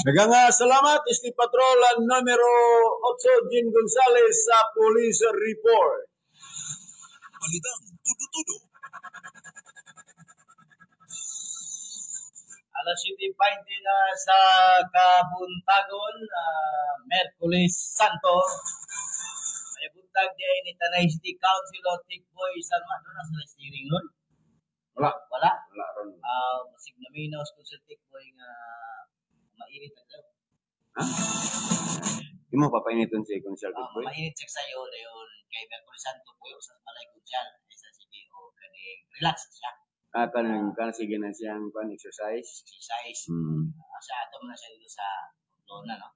Daghang salamat, Steve Patrol numero 8, Jean Gonzales sa Police Report. Balitang tudo-tudo. Alas 7:20 na sa Kabuntagon, Merkulis Santo. May buntag di ay ni Tanay City Council o Tikboy Salma. Doon na sa steering nun? Wala. Wala? Wala ron. Masig na minaw sa Tikboy nga mainit na daw. Ha? Di mo papainiton si Consul Tikboy? Mainit siya sa'yo na yun. Kay Merkulis Santo po yung sa Malay Kudyan. Sa CDO, kaning relax siya. Kanang sige na siyang exercise. Sa ato mo na siya dito sa Lona, no?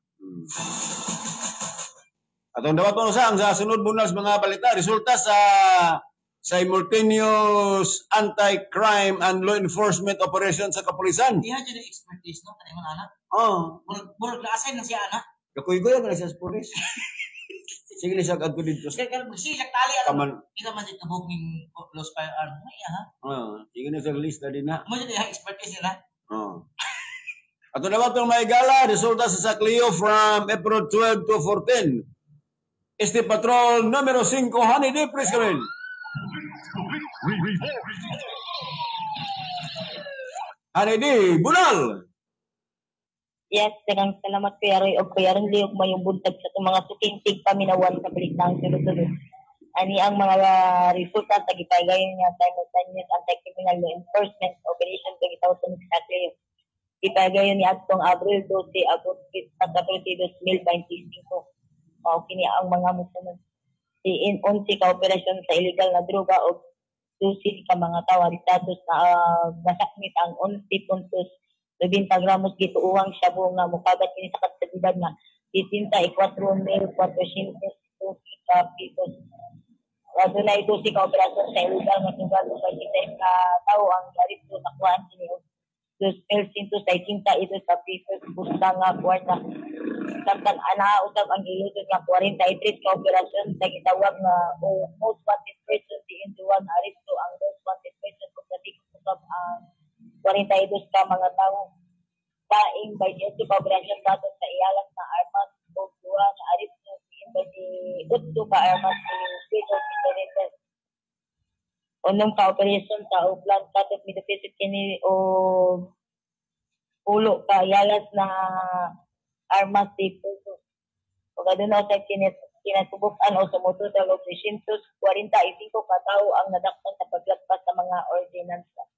Atong dapat mo sa sunod bunas mga balita, resulta sa simultaneous anti-crime and law enforcement operation sa kapulisan. Diha dyan ang expertise, no? Kanay mo anak? Burag na-assign na siya, anak? Kakuy-kuy na siya sa pulis. Sige na siya agad ko dito. Kaya magsisak tali, hindi naman siya kabuking lost firearm. Sige na siya list na din na. Mo dyan ang expertise nila? Ato dapat itong may gala, resulta sa Sacleo from April 12 to 14. Este Patrol numero 5, Honey D. Please come in. Honey D, Bunal! Yes, dagang salamat Kuya Roy o Kuya Ron Liog mayong buntag sa itong mga sukintig paminawan sa balitang sunod-sunod. Ani ang mga resulta sa gipagayon niya simultaneous anti-criminal law enforcement operation sa gitawag sa Sacleo. Gipagayon ni Adtong Abril 12 abot sa 2025. Kini ang mga musunod. Si 11 ka operasyon sa illegal na droga o 12 ka mga tao arestados na nasakmit ang 11.20 gramos gituuhang shabu nga mukagat kini sa kapasidad na 64,400 ka pesos. Adunay 12 ka operasyon sa illegal na droga o 26 ka tao ang aresto nakuhaan kini 2,160 ito sa pesos busta nga kwarta. Samtang usab ang ilusod nga 43 ka operasyon sa gitawag nga most wanted person diin duwag aresto ang most wanted person kung natikot usab ang 42 ka mga tao paing by the ka operasyon bato sa iyalas na armas o duwa nga aresto diin by the utto ka armas ni Pedro. Unong ka operasyon sa Upland katot midapisit kini o ulo ka iyalas na armas di Pedro. O kaduna sa kinatubukan o sumuto sa 345 ka tao ang nadakpan sa paglagpas sa mga ordinansa.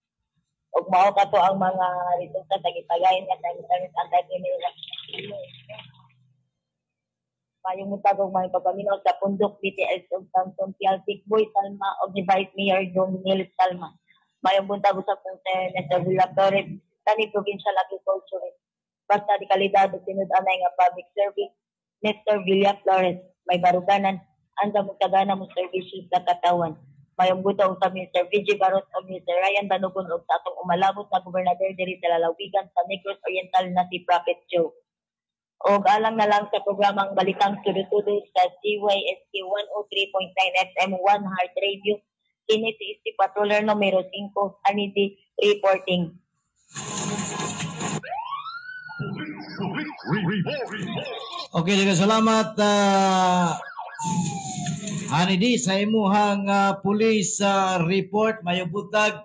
Og mao kato ang mga resulta sa gipagayon nga sa anti-criminal. Mayong mutagog mga papaminaw sa pundok BTS of Samson Pial Tikboy Salma of the Vice Mayor Dominiel Salma. Mayong buntag sa Senator Villa Flores tani Provincial Agriculture. Basta di kalidad at sinud-anay nga public service, Mr. Villa Flores, may baruganan, anda magtagana mo services sa katawan. Mayong buta sa Mr. VG Barot o Mr. Ryan Banugon o sa atong umalabot na gobernador diri sa lalawigan sa Negros Oriental na si Prophet Joe. O alang na lang sa programang Balitang Tudo-Tudo sa CYSK 103.9 FM 1 Heart Radio, kini si Steve Patroller numero 5, Anidi reporting. Okay, daghang salamat Hani di sa imuhang police report mayong buntag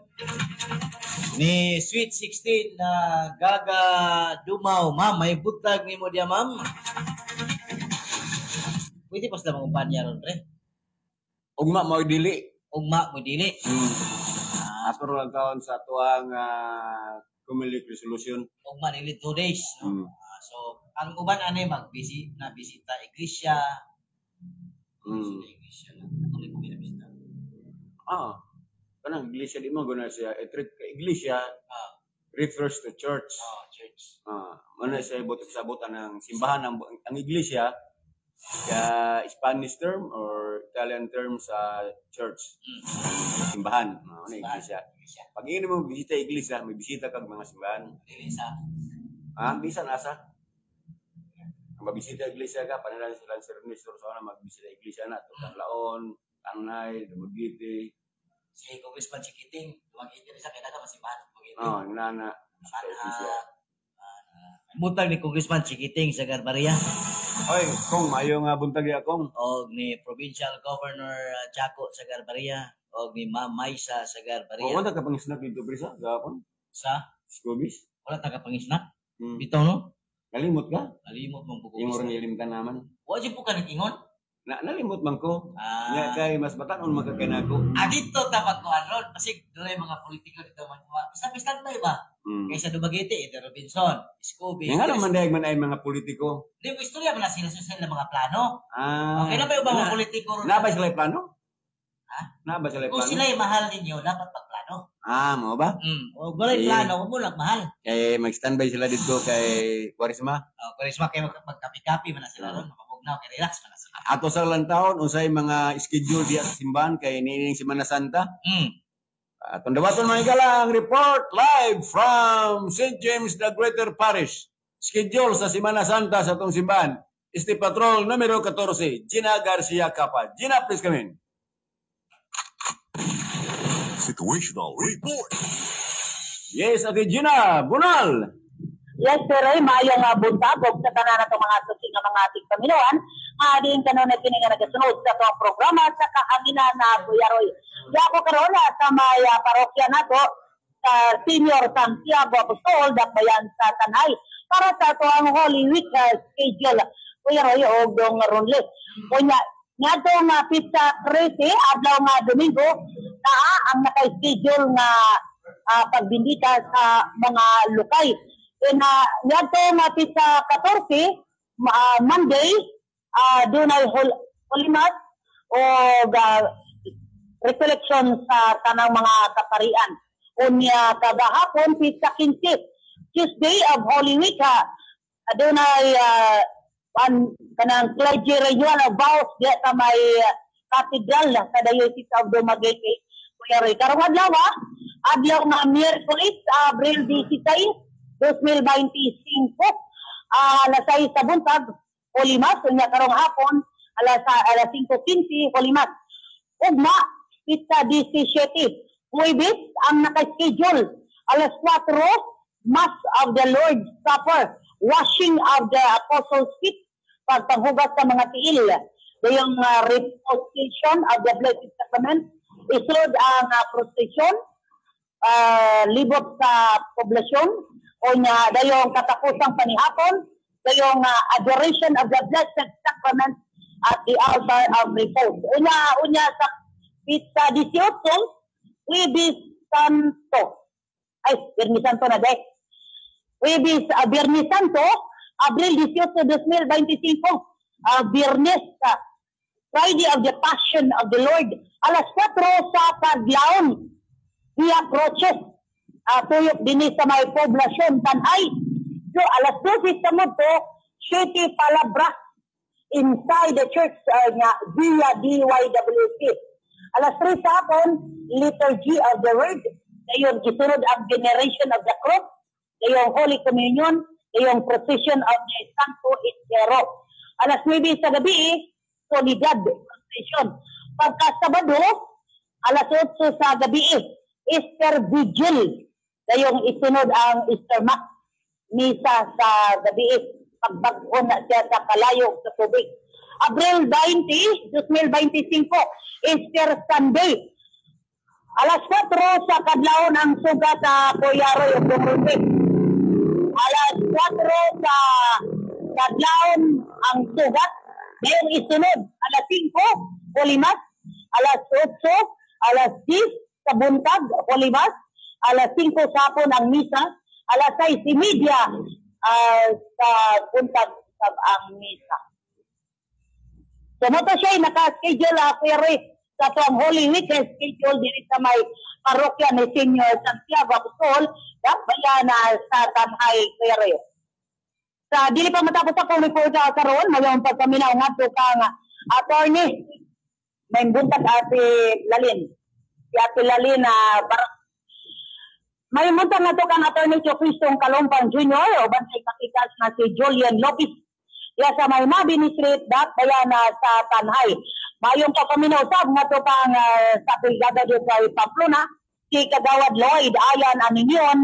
ni Sweet 16 na Gaga Dumaw. Ma'am, may buntag nimo dia ma'am. Pwede pa sila mag-umpanya ron pre. Ugma mo dili. Ugma mo dili. Ato lang taon sa tuang Cumulative Resolution. Ugma dili 2 days. So, ang uban anay bisita iglesia. Iglesia na. Katuloy ko binabisita. Kanang iglesia di mo guna siya. Iglesia refers to church. Church. Ano siya sabot-sabotan ng simbahan. Ang iglesia, kaya Spanish term or Italian term sa church. Simbahan. Ano iglesia. Pag hindi mo bisita iglesia, may bisita kag mga simbahan. Bisan asa? Magbisita iglesia ka, panalan silang Sir Nestor sa magbisita iglesia na. Tanglaon, Tangnay, Dumagiti. Si Congressman Chikiting, Dumagiti rin sa kaya na masimbahan. Yung nana. Bisita iglesia. Butag ni Congressman Chikiting sa Garbaria Oy, kung mayo nga buntag ya kung. o ni Provincial Governor Chaco sa Garbaria o ni Ma'am Maisa sa O Garbaria. wala ka pangisnak dito prisa gapon. Sa Scoobies. wala tagapangisnak. Hmm. Bitaw no? Nalimot ka? Alimot mong buko. Yung orang ilim ka naman. Wa jud po ka nag-ingon. Nalimot man ko. Nga Ah, kay mas batanon magkakanako. dito dapat ko aron kasi dili mga politiko dito man. Basta ba ba? Hmm. Kaysa Dumaguete, Ede Robinson, Scooby. Nga naman dahil man ay mga politiko. Di ba istorya man na sila sa sila mga plano? Ah. Okay na ba yung mga politiko ron? Nabay sila plano? Ha? Nabay sila Kung plano? sila yung mahal ninyo, dapat magplano. Mo ba? Huwag mo lang plano, huwag mo lang mahal. Kay mag-standby sila dito kay Quaresma. Charisma kayo magkapi-kapi man na sila ron, makabugnaw, kaya relax man na sila. Ato sa lang taon, unsay mga schedule diya sa simbahan kay nining Semana Santa. Atong dawaton mga igalang report live from St. James the Greater Parish. Schedule sa Semana Santa sa atong simbahan. Este Patrol numero 14, Gina Garcia Capa. Gina, please come in. Situational report. Yes, Ate Gina, bunal. Yes, sir, ay mayong buntag og sa tanan natong mga susi nga mga ating pamiluan. Adin kanon na kini nga nagasunod sa atong programa sa kahanginan na Buyaroy. Di ako karon sa may parokya nato sa Senior Santiago Apostol Dakbayan sa Tanay para sa atong Holy Week schedule. Buyaroy og dong runlet. Kunya ngadto nga pizza 13 adlaw nga Domingo naa ang naka-schedule nga pagbindita sa mga lukay. Ngadto nga pizza 14 Monday doon ay Holy Mass o recollection sa tanang mga kaparian. Unya kada hapon pizza 15 Tuesday of Holy Week doon ay kanang clergy renewal of vows diya sa may cathedral sa Diocese of Dumaguete. Kuya Roy, karong adlaw nga Miyerkules, Abril 16, 2025, alas 6 sa buntag, Holy Mass, unya karong hapon, alas 5:15, Holy Mass. Ugma, pizza 17, Huwebes, ang naka-schedule, alas 4, Mass of the Lord's Supper, washing of the Apostles' feet, pagpanghugas sa mga tiil, yung reposition of the Blessed Sacrament, isulod ang procession, libot sa poblasyon, o niya dayong katapusang panihapon, dayong adoration of the Blessed Sacrament at the altar of repose. Unya sa pizza 18, Huwebes Santo. Ay, Biyernes Santo na dahil. Huwebes, Biyernes Santo, Abril 18, 2025, Biyernes, Friday of the Passion of the Lord, alas 4 sa Paglaon, Via Croces, tuyok din sa may poblasyon, Tanay. So, alas 12 sa Muto, City Palabras, inside the church via DYWC. Alas 3 sa hapon, Liturgy of the Word, ngayon isunod ang Veneration of the Cross, ngayong Holy Communion, ngayong Procession of the Santo Estero. Alas 9 sa gabi, Solidad Procession. Pagka Sabado, alas 8 sa gabi, Easter Vigil, ngayong isunod ang Easter Mass, misa sa gabi, pagbagon na siya sa kalayo sa tubig. Abril 20, 2025, Easter Sunday. Alas 4 sa kadlawon ang suga sa Puyaroy o Bumrundik. Alas 4 sa kadlawon ang sugat. Ngayong isunod, alas 5, Holy Mass. Alas 8, alas 10 sa buntag, Holy Mass. Alas 5 sa hapon ang misa. Alas 6:30 sa buntag ang misa. So, moto siya naka-schedule pero sa tuwang Holy Week, schedule din sa may parokya ni Senior Santiago Apostol, bayan sa Tanay, pero sa dili pa matapos ako report karon, mayroon pagpaminaw nga to kang attorney, may buntag Ate Lalin. Si Ate Lalin may buntag nga to kang attorney si Cristong Kalompang Jr. o bansay kakikas na si Julian Lopez. Ya sa may Mabini Street, bayan sa Tanay. Mayong papaminaw sab nga to pang sa brigada do sa Pamplona, si Kagawad Lloyd Ayan Aninion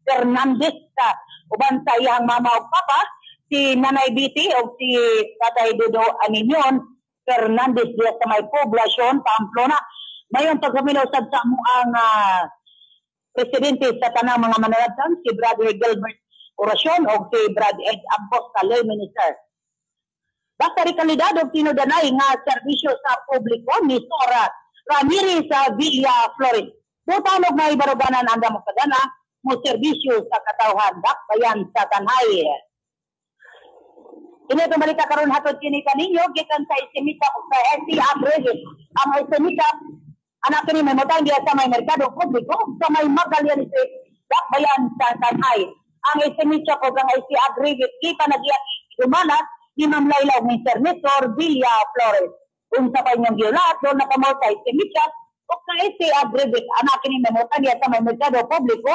Fernandez uban sa iyang mama ug papa si Nanay Biti o si Tatay Dudo Aninyon Fernandez diya sa may poblasyon Pamplona. Mayon pagkaminaw sa mo ang presidente sa tanang mga mananatan si Brother Gilbert Orasyon o si Brad Ed Ambos sa Lay Minister. Basta rin kandidato tinudanay nga serbisyo sa publiko ni Sora Ramirez sa Villa Flores. Butanog na ibaruganan ang damok kadana mo serbisyo sa katawhan dakbayan sa Tanhay. Ini balita karon hatod kini kaninyo gikan sa Isimita ug sa SC Abrege. Ang Isimita anak ni may mutang diya sa may merkado publiko sa may Magallanes Street dakbayan sa Tanhay. Ang Isimita ko ang SC Abrege kita nagya dumanas ni Ma'am Laila ni Senator Villa Flores. Unsa pa inyong giulat, doon nakamotay si Mitchell, o sa isi agribit, anak ni Memotan niya sa may merkado publiko,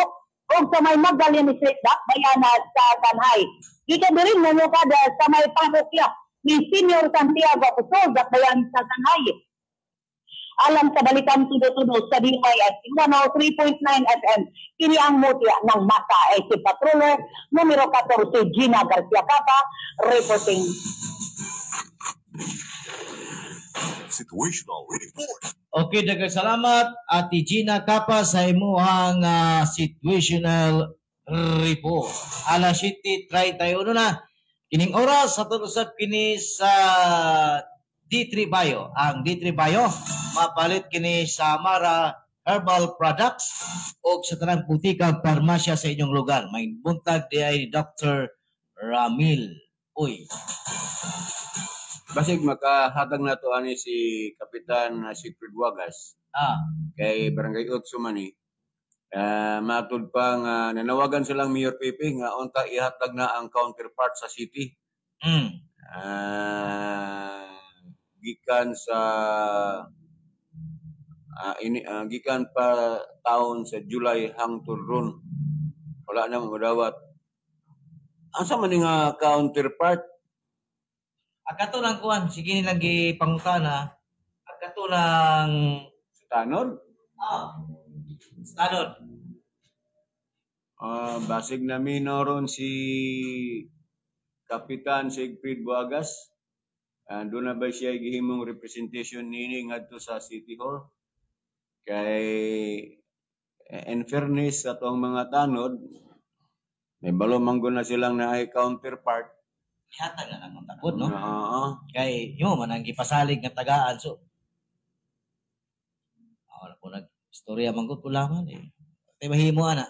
o sa may Magallanes Street, bayana sa Tanhay. Ika din mo kada sa may parokya ni Senior Santiago Apostol, bayan sa Tanhay. Alam sa balikan tudo-tudo sa DIS 103.9 FM, kini ang mutya ng mata ay si Patroller numero 14 Gina Garcia Capa reporting. Situational report. Okay, daghang salamat Ate Gina Capa sa imuhang situational report. Alas 7:31 na. Kining oras sa usab kini sa D3 Bio. Ang D3 Bio mapalit kini sa Amara Herbal Products o sa tanang putikang parmasya sa inyong lugar. May buntag di ay Dr. Ramil. Uy. Basig makahatag na to ani si Kapitan Sigfrid Wagas kay Barangay Otso man ni. Matud pa nga nanawagan silang Mayor Pepe nga unta ihatag na ang counterpart sa city. Gikan sa gikan pa taon sa July hangtod ron. Wala na madawat. Asa man nga counterpart? Agkato ng kuwan, sige nilang gipangutana. Agkato ng Tanod? Stanod. Basig na minoron si Kapitan Sigfrid Wagas. Doon na ba siya gihimong representation nini ngadto sa City Hall? Kay in fairness sa tuang mga tanod, may balo manggo na silang naay counterpart. Hatag na lang ang takot, no? Oo. Kay, yung man ang gipasalig nga tagaan. So, wala po nag-istorya man ko laman eh. Kaya mahimo ana.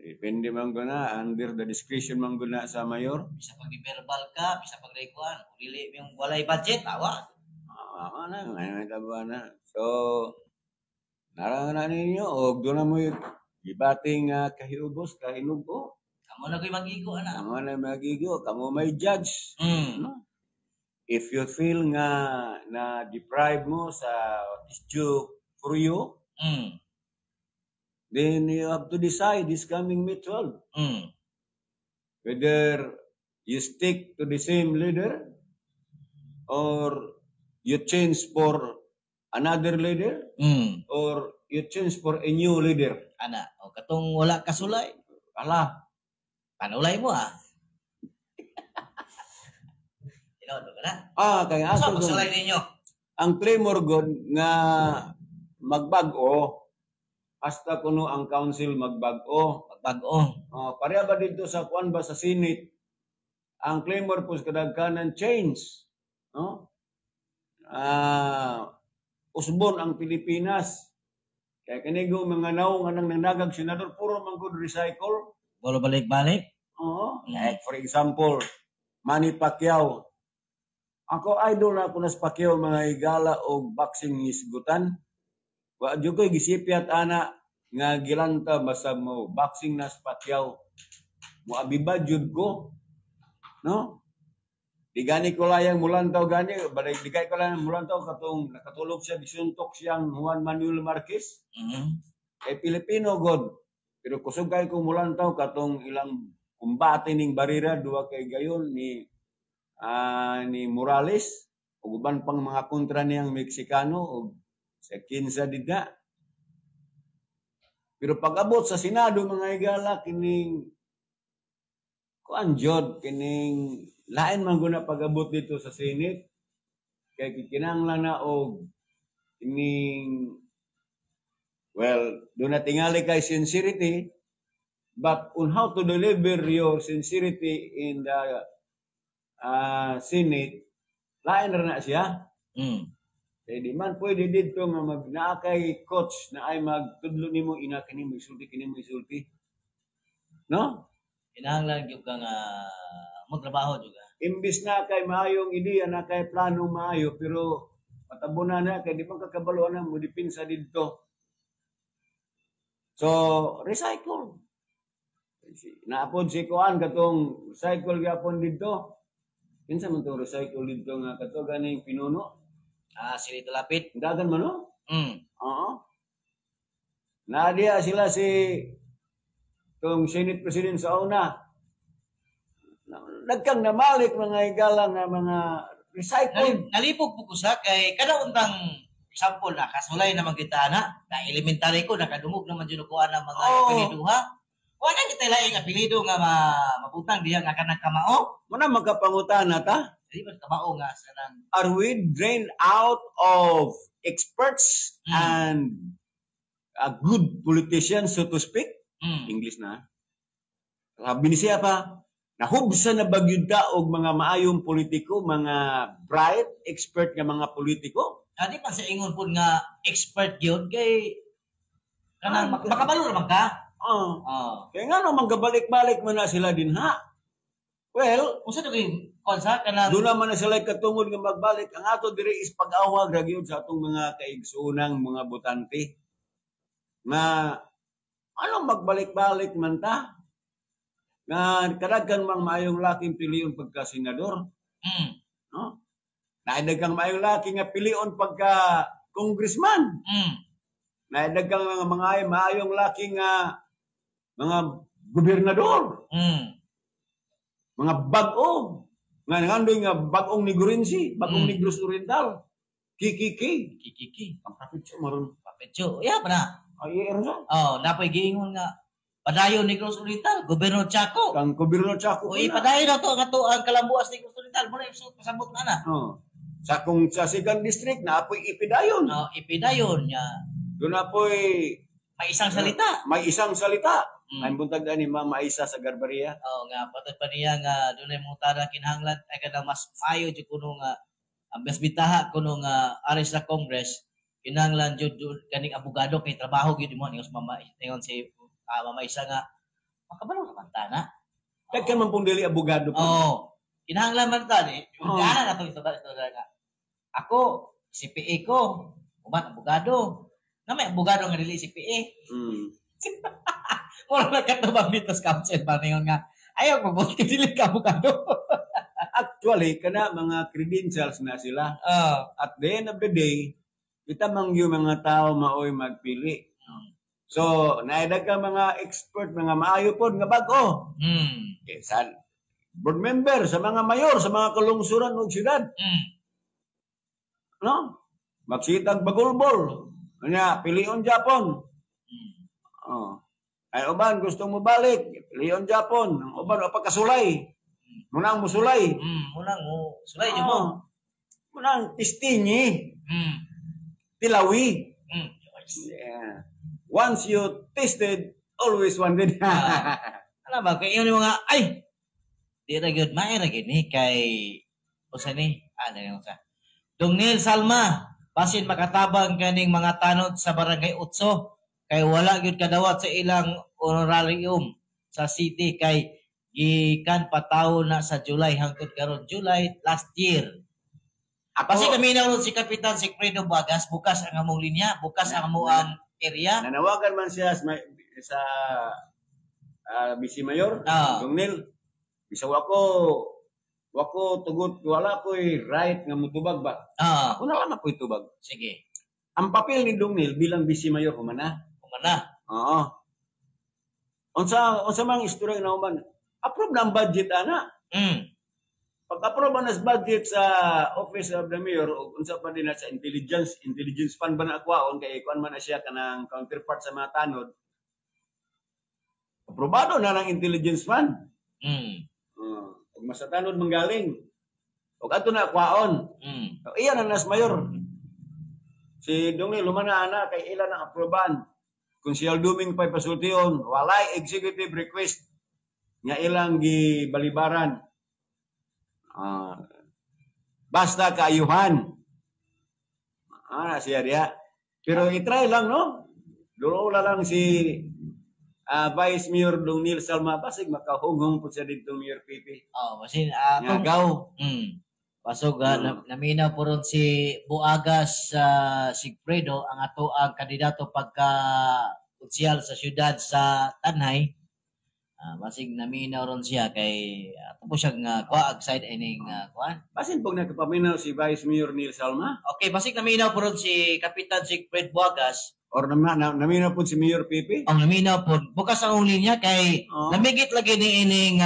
Depende manggo na, under the discretion manggo na sa mayor. Bisa pag verbal ka, bisa pag rekuan. Kung dili yung walay budget, tawa. Oo na, may taba na. So, narangan na ninyo, o doon na mo yung ibating kahiubos, kahinubo. Kamu na ko'y mag-igo, ana. Kamu na magigo, kamu may judge. No? If you feel nga na deprive mo sa is due for you, then you have to decide this coming May 12. Whether you stick to the same leader or you change for another leader or you change for a new leader. Ana, o katong wala kasulay. Ala, Panulay mo Tinodo ka na. kaya Sa ato pasulay ninyo. ang Tremor God nga magbago hasta kuno ang council magbago. Magbag-o. Pareha ba dito sa kuan ba sa Senate? Ang Claymore po kadagkanan change. No? Usbon ang Pilipinas. Kaya kanigo mga naong anang nanagag senador puro man good recycle. Wala balik-balik. Oo. Like for example, Manny Pacquiao. Ako idol na ako nas Pacquiao mga igala o boxing isgutan. Wa jud koy gisipiat ana nga gilanta basta mo boxing nas Pacquiao. Mo abiba jud ko. No? Di gani ko layang mulantaw gani, balay digay ko lang mulantaw katong nakatulog siya gisuntok siyang Juan Manuel Marquez. Kay Pilipino god. Pero kusog kay ko mulantaw katong ilang kumbate ning barira duwa kay gayon ni Morales ug uban pang mga kontra niyang Meksikano ug sa kinsa dida. Pero pag abot sa Senado mga igala kining kuan jud kining lain man guna pag-abot dito sa Senate kay kinahanglan na og kining do na tingali kay sincerity, but on how to deliver your sincerity in the Senate, lain ra na siya. Kaya di man pwede dito nga naa kay coach na ay magtudlo nimo ina kini mo isulti. No? Kinahanglan gyud ka nga mo trabaho jud ka. Imbis na kay maayong ideya na kay plano maayo pero matabunan na kay di man kakabalo na mo dipinsa didto. So recycle. Naapod si kuan katong recycle gyapon didto. Kinsa man to recycle didto nga kato ganing pinuno? Silito lapit. Dagan man no? Oo. Nadia sila si tong Senate President sa una. Nagkang namalik mga igalang nga mga recycle. Nalipog po ko sa kay kada untang example na kasulay naman kita na elementary ko nakadungog naman jud ko ana mga apelyido ha. Wala kita laing apelyido nga mabutang diha nga kanang kamao. Muna magkapangutana ta? Di ba kamao nga sanang Are we drained out of experts and a good politician, so to speak? English na. Sabi ni siya pa, nahubsa na bagyud ta og mga maayong politiko, mga bright, expert nga mga politiko. di pa sa ingon pud nga expert gyud kay kanang makabalo ra man ka. Kaya nga no, manggabalik-balik man na sila din ha. Well, Unsa to kay konsa kanang doon naman na sila katungod nga magbalik. Ang ato diri is pag-awag ra gyud sa atong mga kaigsuunang mga botante. Na ano magbalik-balik man ta? Nga kadaghan mang maayong laking pilion pagka senador. No? Naidaghan maayong laki nga pilion pagka congressman. Naidaghan mga maayong laki nga mga gobernador. Mga bag-o. Nga nangandoy nga bag-ong Nigurensi, bag-ong Negros Oriental. Kikiki. Ang kapitso maron. Papetyo. Ya pa na. Ay, ano? Napoy giingon nga padayon ni Negros Oriental, Gobyerno Chaco. Kang gobyerno Chaco. O ipadayon na to ang kalambuas ni Negros Oriental mo na pasabot na na. Sa kung sa second district na apoy ipidayon. Ipidayon niya. Doon apoy May isang salita. may isang salita. Ay buntag ani Mama Isa sa Garbaria. Nga patag pa niya nga dunay mo tada kinahanglan ay kada mas mayo jud kuno nga ang best bitaha kuno nga ari sa Congress kinahanglan jud kaning abogado kay trabaho gyud mo ni Mama ingon si Mama Isa nga makabalo ka man tana. Dagkan man pong dili abogado po. Kinahanglan man tani. Ana na to nga. Ako CPA ko, uban abogado. Na may abogado nga dili CPA. Wala na katubang dito sa council pa ningon nga ayaw mabuti dili ka abogado. Actually, kana mga credentials na sila. At the end of the day, kita mang yung mga tao maoy magpili. So, naidag ka mga expert, mga maayo po, nga bago. San? Board member, sa mga mayor, sa mga kalungsuran ng siyudad. No? Magsitag bagulbol. Kanya, pilion Japon. Ay, uban, gusto mo balik. Pilion Japon. Ang uban, o pagkasulay. Munang musulay. Munang mo sulay jud mo. Munang tistingi. Tilawi. Yeah. Once you tasted, always wanted. Ano ba kay yung mga ay di ra gyud may ra gyud ni kay usa ni ano sa Dongnel Salma basin makatabang kaning mga tanod sa barangay Utso kay wala gyud kadawat sa ilang honorarium sa city kay gikan pataw na sa July hangtod karon July last year. Kasi kami na si Kapitan Sigfredo Bagas bukas ang among linya, bukas ang among area. Nanawagan man siya sa Bisi Mayor, Dongnel. Bisaw wako tugot wala ko'y right nga mutubag ba? Una lang ako'y tubag. Sige. Ang papel ni Dongnel bilang Bisi Mayor humana. Oo. Unsa mang istorya na human. Approve na ang budget ana. Pag-approve na sa budget sa Office of the Mayor o unsa pa din na sa intelligence fund ba na akwaon kay kuan man na siya kanang counterpart sa mga tanod. Aprobado na ng intelligence fund. Ug masatanod manggaling. Ug ato na kwaon. Iyan ang nas mayor. Si Dongi lumana ana kay ilan ang aproban. Kung si Alduming pa'y pasultion, walay executive request nga ilang gibalibaran. Basta kaayuhan. Siya diya. Pero itry lang, no? Durula lang si Vice Mayor Dongnil Salma. Basig makahunghong po siya dito, Mayor Pipi. Masin, Ngagaw. Pasog, naminaw po ron si Buagas Sigfredo, ang ato ang kandidato pagka-konsyal sa syudad sa Tanay. Basig naminaw ron siya kay ato po siyang side ining kuan. Basin pag nagpaminaw si Vice Mayor Neil Salma? Okay, basig naminaw po ron si Kapitan Sigfred Buagas. Or naminaw po si Mayor Pipi? Ang naminaw po. Bukas ang linya kay namigit lagi ni ining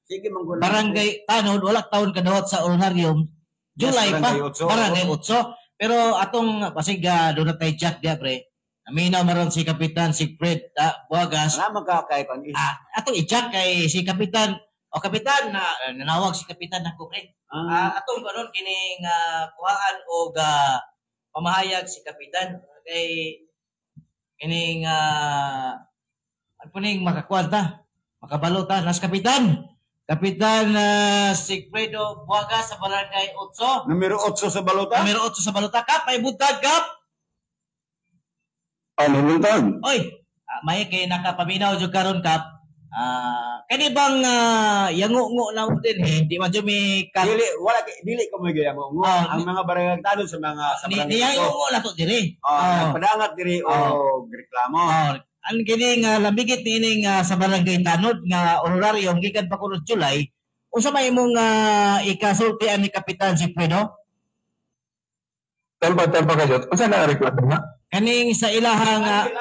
Sige, mangguna. barangay Tanod, wala taon kadawat sa Ordinarium. July pa, barangay 8. Pero atong basig doon na tayo Jack diya, pre. Naminaw maron si Kapitan Sigfred Buagas. Wala magkakay pang Atong i-jack kay si Kapitan, Kapitan, nanawag si Kapitan na pre. Atong karon kining kuhaan o pamahayag si Kapitan kay kining puning makakwanta, makabalota nas Kapitan. Kapitan Sigfredo Buagas sa barangay 8. Numero 8 sa balota? Numero 8 sa balota. Kap, may buntag, Kap! Ano buntag? Oy, may kay nakapaminaw jud karon, Kap. Kani bang yango-ngo na mo din di man jud mi Dili ko may gaya mo. Ang mga barangay tanod sa mga niyango na to diri. Padangat diri o reklamo. Ang kining lambigit niining sa barangay Tanod nga honorarium gikan pa kuno July, unsa may imong ikasultian ni Kapitan Sigfredo? Tempa kayo. Unsa na reklamo na? Kaning sa ilahan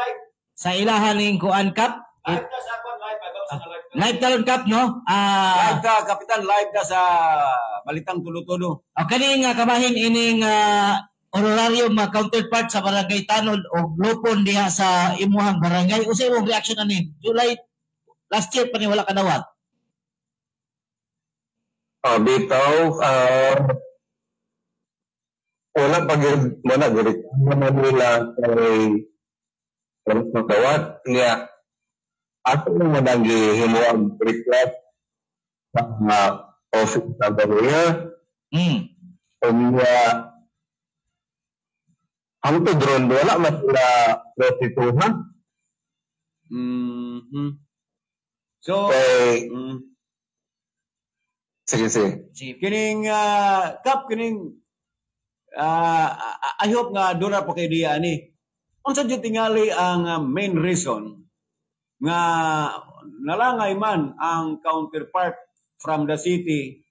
ning kuan Kap. Live talon Kap, no? Live ka, Kapitan, live ka sa Balitang Tulo-Tulo. Kaning kabahin ining honorarium counterpart sa barangay Tanod o lupon diha sa imuhang barangay. Usa imong reaction ani? July last year pa ni wala kadawat. Bitaw, wala pag mana diri. Mana nila kay magkawat niya. Ato nang madagi himuang request sa office sa barangay. Niya ang to drone wala mas sila prostituhan. So, sige. kining Kap, kining I hope nga dura pa kay diya ani. Unsa jud tingali ang main reason nga nalangay man ang counterpart from the city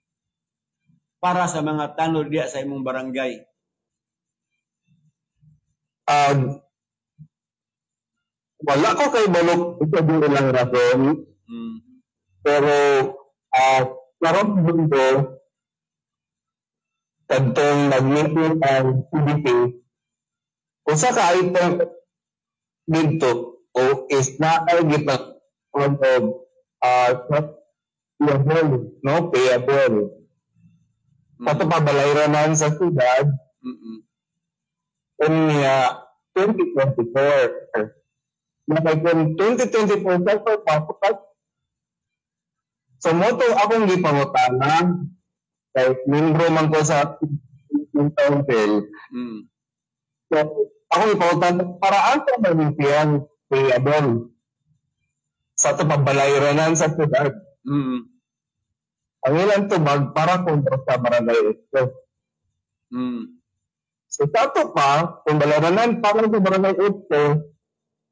para sa mga tanod diya sa imong barangay? Wala ko kay balok ito din ilang rason. Pero karon mundo kadtong nag-meeting ang CDP usa ka item dito o is na ay gitna of payable patupabalayranan sa siyudad unya 2024 na kay kung 2024 sa pagpapag so mo to akong gipangutana kay membro man ko sa council so akong gipangutana paraan sa manitian payable sa pabalayranan sa siyudad ang ilan tubag para kontra sa barangay ito so tato pa, kung balaranan para sa barangay 8,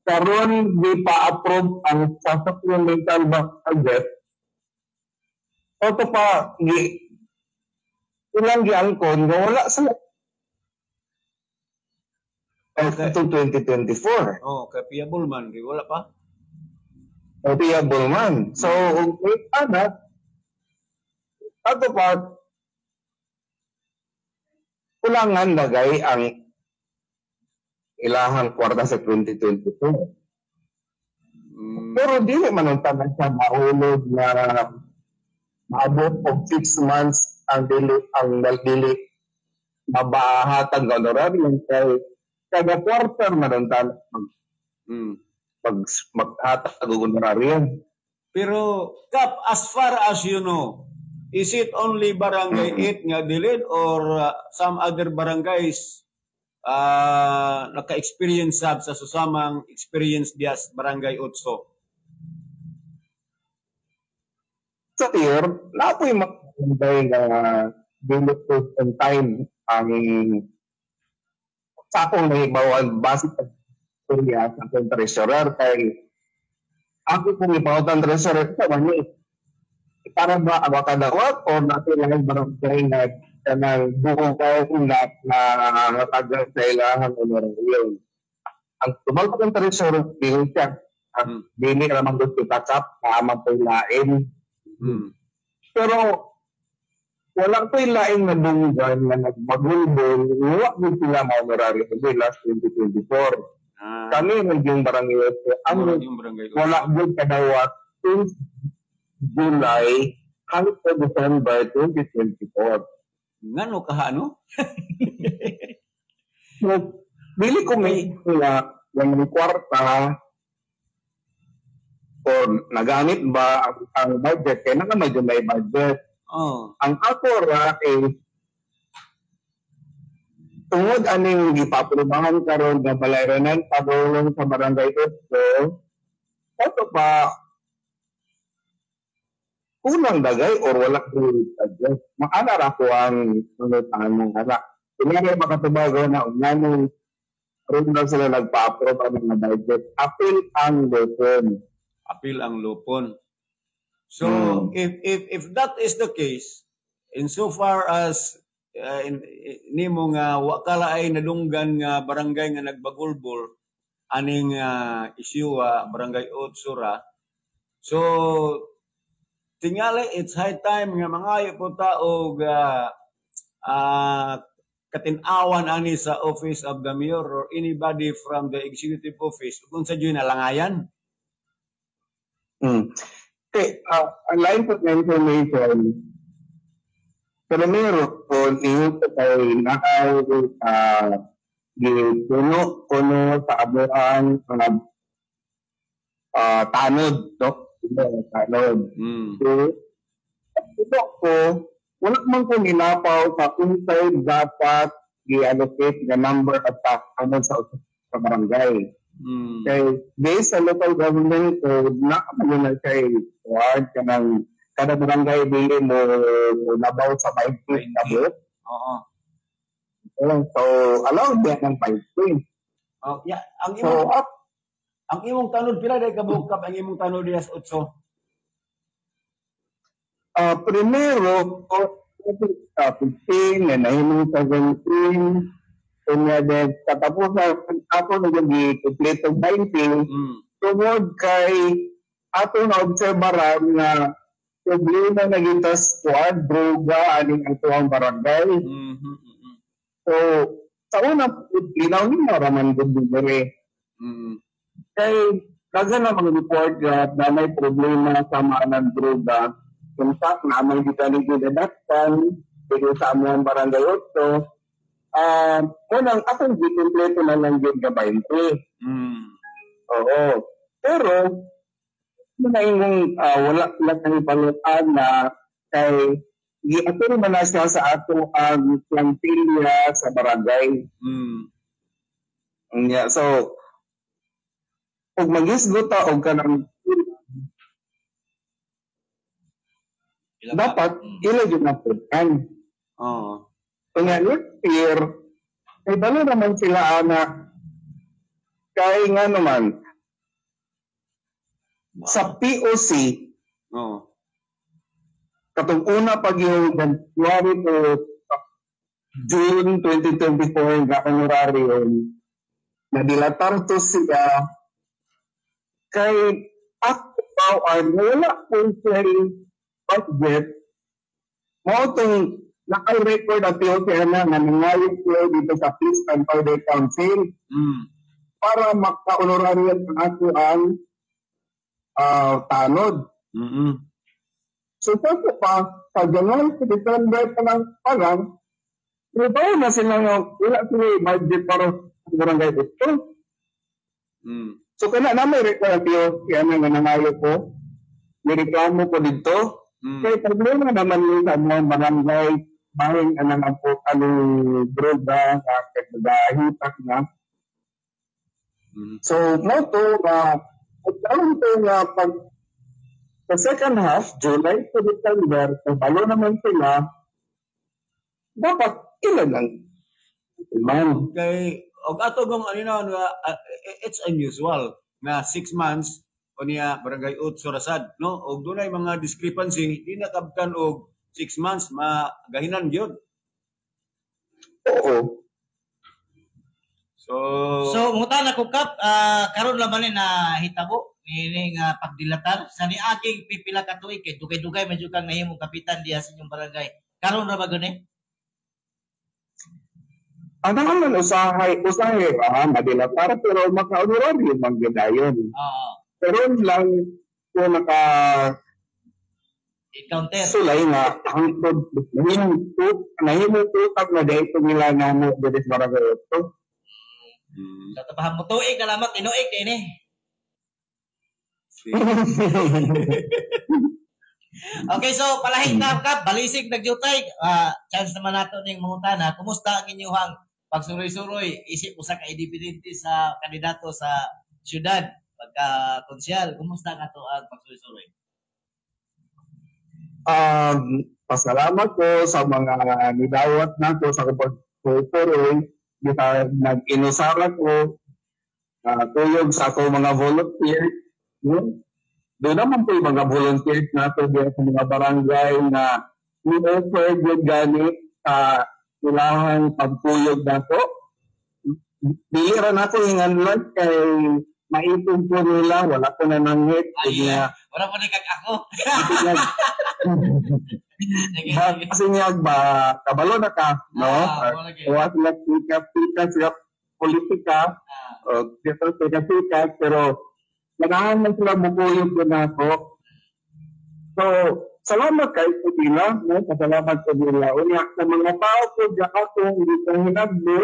karon di pa-approve ang supplemental budget. Tato pa, ilang giangkon, wala sa ito 2024. Kay payable man, wala pa. Payable man. So, wait, anak, tato pa, kulangan lagay ang ilahang kwarta sa 2022. Pero dili man ang tanan sa mahulog na abot og 6 months ang dili mabahatag nga honorarium kay kada quarter na rin tayo Mm. maghatag og honorarium. Pero, Kap, as far as you know, is it only Barangay 8 nga delayed or some other barangays naka-experience sa susamang experience diya sa Barangay 8? Sa year, napoy magandang bilot on time ang sa akong nahibawan basic sa akong treasurer kay ako kung ipautan treasurer sa mani para ba abakadawat o natin lang barangay na kanang buong kayo na tagal sa ilangan honorarium. Ang tumal ko ng treasurer bilin siya ang bini ramang gusto kakap na amang pailain. Pero walang ko ilaing na bunggan na nagbagulbol, wala ko sila ma-honorarium kasi last 2024. Kami yung barangay wala ko kadawat since July hanggang December 2024. Ngano ka ano? So, bili ko may yung kwarta o nagamit ba ang budget kaya nga medyo may budget. Ang ako ra tungod aning gipapulubangan karon nga balayranan padulong sa barangay Otso, ito pa unang dagay or wala ko adjust. Maana ra ko ang tanong ng anak. Kunwari makatubago na unang rin na sila nagpa-approve ang mga budget. Appeal ang lupon. So, if that is the case, insofar as nimo nga wakala ay nadunggan nga barangay nga nagbagulbol aning issue barangay Otsura, so tingali it's high time nga mangayo po ta og katin-awan ani sa office of the mayor or anybody from the executive office kung sa diyo nalangayan. Okay, ang line of information pero meron po niyo kay puno sa abuang tanod, no? Tanod. So, ito ko, wala man ko nilapaw sa inside dapat i-allocate the number of tax sa barangay. Kaya based sa local government code, nakapagin na siya ward ka ng kada barangay bili mo nabaw sa 5 feet kabot. So, allowed yan ng 5 feet. Yeah, ang imong tanod pila day kabukap ang imong tanod diya sa 8? Primero, 15, and nahimong 17, kanya din, katapusan ako nag-i-complete ng 19, tungod kay ato na obserbaran na problema na kita squad, droga, aning ito ang barangay. So, sa una, linaw niyo raman din dire. Kay, kaga na mga report na may problema sa mga ng droga. In fact, naman di ka nito dadaktan, dito sa among barangay 8. Unang, atong di-completo na lang yun ka 20. Oo. Pero, wala lang ipalutan na kay giaturo man na siya sa ato ang plantilla sa barangay. Yeah, so pag mag-isgot ta og kanang dapat ila yun na putan. Kung next year, ay dalo naman sila anak kay nga naman sa POC, katong una pag yung January to June 2024 na honorarium, nadilatar to siya kay ako bawaan, wala kong budget, mo itong naka-record ang POC na nangyayos ko dito sa Peace and Powder Council para maka-honorarium ang ato ang tanod. So, po pa, sa January to December pa lang palang, trabaho na sila nga, wala sila budget para sa barangay ito. Mm. So, kaya namin reklamo, kaya nga nangayo ko, nireklamo ko dito. Kaya problema naman yun sa mga barangay, bahing anang po anong droga, kagdahitak na. So, mo to, pagkaroon to nga pag sa second half, July to December, kabalo naman sila, dapat ilan lang. Man. Kay og ato gong ano na it's unusual na 6 months o niya barangay Utso Rasad no og dunay mga discrepancy di nakabtan og 6 months magahinan gyud. Oo. So, muta na ko kap, karon laman ni na hitabo ini nga pagdilatar sa niaging pipila ka tuig kay dugay-dugay medyo kang nahimong kapitan diha sa inyong barangay. Karon ra ba gani? Ano naman usahay, madilatar, pero maka-honorary mang gadayon. Oo. Pero lang kung Encounter. sulay nga, hangtod, nahimong tutag na dahil ito nila nga mo, dito sa barangay ito. Sa tabahan mo tuig na lamang tinuig din eh. Okay, so palahig na kap, balisig nagjutay. Chance naman nato ning mangutana. Kumusta ang inyong pagsuroy-suroy isip usa ka independente sa kandidato sa syudad pagka konsyal? Kumusta nga to ang pagsuroy-suroy? Pasalamat ko sa mga nidawat na ko sa pagsuroy. Nag-inusara ko, tuyog sa ako mga volunteer. Doon naman po yung mga volunteers nato diyan sa mga barangay na ni-offer yung ganit sa kailangan pagtuyog na po. Bihira na po yung unlock kay maipon po nila, wala po na nanghit. Wala po ni kag ako. Kasi niya ba, kabalo na ka, no? Huwag sila sikat sa politika, sikat, pero nagahan man sila bukuyog ko na ako. So, salamat kay Pudila, no? Pasalamat ko nila. Unya, sa mga tao ko, diya ako, hindi ko hinagbo,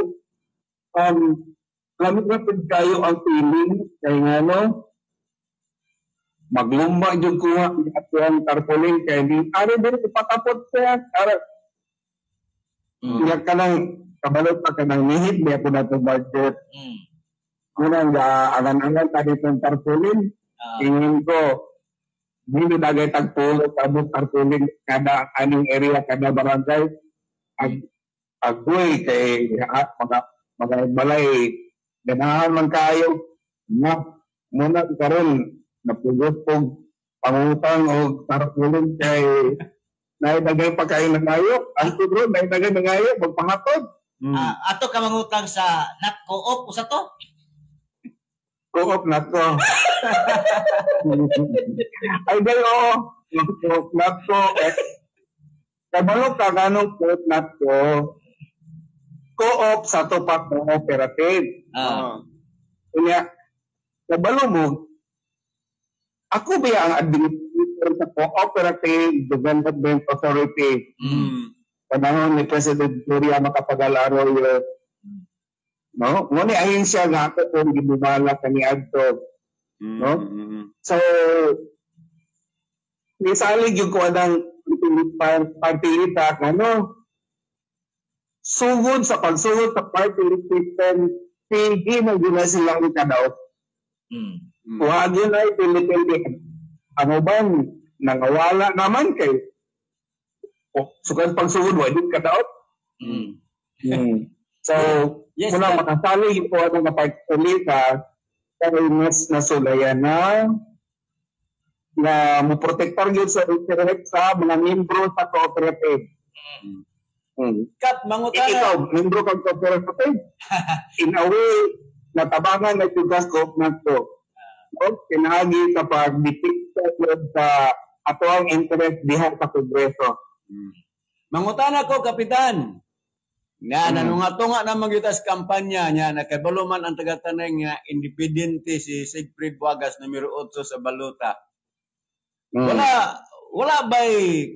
lamit na kayo ang feeling, kaya nga, no? Maglumba yung kuha at yung tarpaulin kaya di ari din ipatapot siya kaya ka nang kabalot pa ka nang nihit niya po na itong budget unang angan-angan tadi itong tarpaulin tingin ko hindi nagay tagpulot abot tarpaulin kada anong area kada barangay agoy kay mga balay ganahan man kayo na muna karon napugos po pangutang o tarapulong kay naidagay pa kayo ng ayok. Ang siguro, naidagay ng ayok, magpangatod. Ato ka mangutang sa NAT-Co-op o sa to? Co-op NAT-Co. Ay, dalo, Co-op NAT-Co. Kabalo ka ganong Co-op NAT-Co. Co-op sa topak ng operative. Kaya, kabalo mo, ako ba ang administrator sa Cooperative Development Authority? Panahon ni President Gloria Macapagal Arroyo. No? Ngunit ayun siya nga ako kung gibumala kani adto. No? So, misalig yung kuha ng party list ano? Sugod sa pagsugod sa party list system, hindi na gina silang ikadaw. Huwag yun ay pili-pili. Ano ba, nangawala naman kay sukan pagsugod, wadid ka daot. So, Yes, muna makasali yung po ang napagpulita kaya mas nasulayan na muprotektar yun sa interest sa mga membro sa cooperative. Kap mangutana. Ikaw, membro kang cooperative. In a way, natabangan na tugas ko na to. Kinahagi sa pag-depicta sa ato ang interest diha sa Kongreso. Mangutana ko, Kapitan. Nga, nanunga-tunga na magyutas kampanya niya na kay Baluman ang taga-tanay nga independente si Siegfried Wagas numero 8 sa Baluta. wala ba'y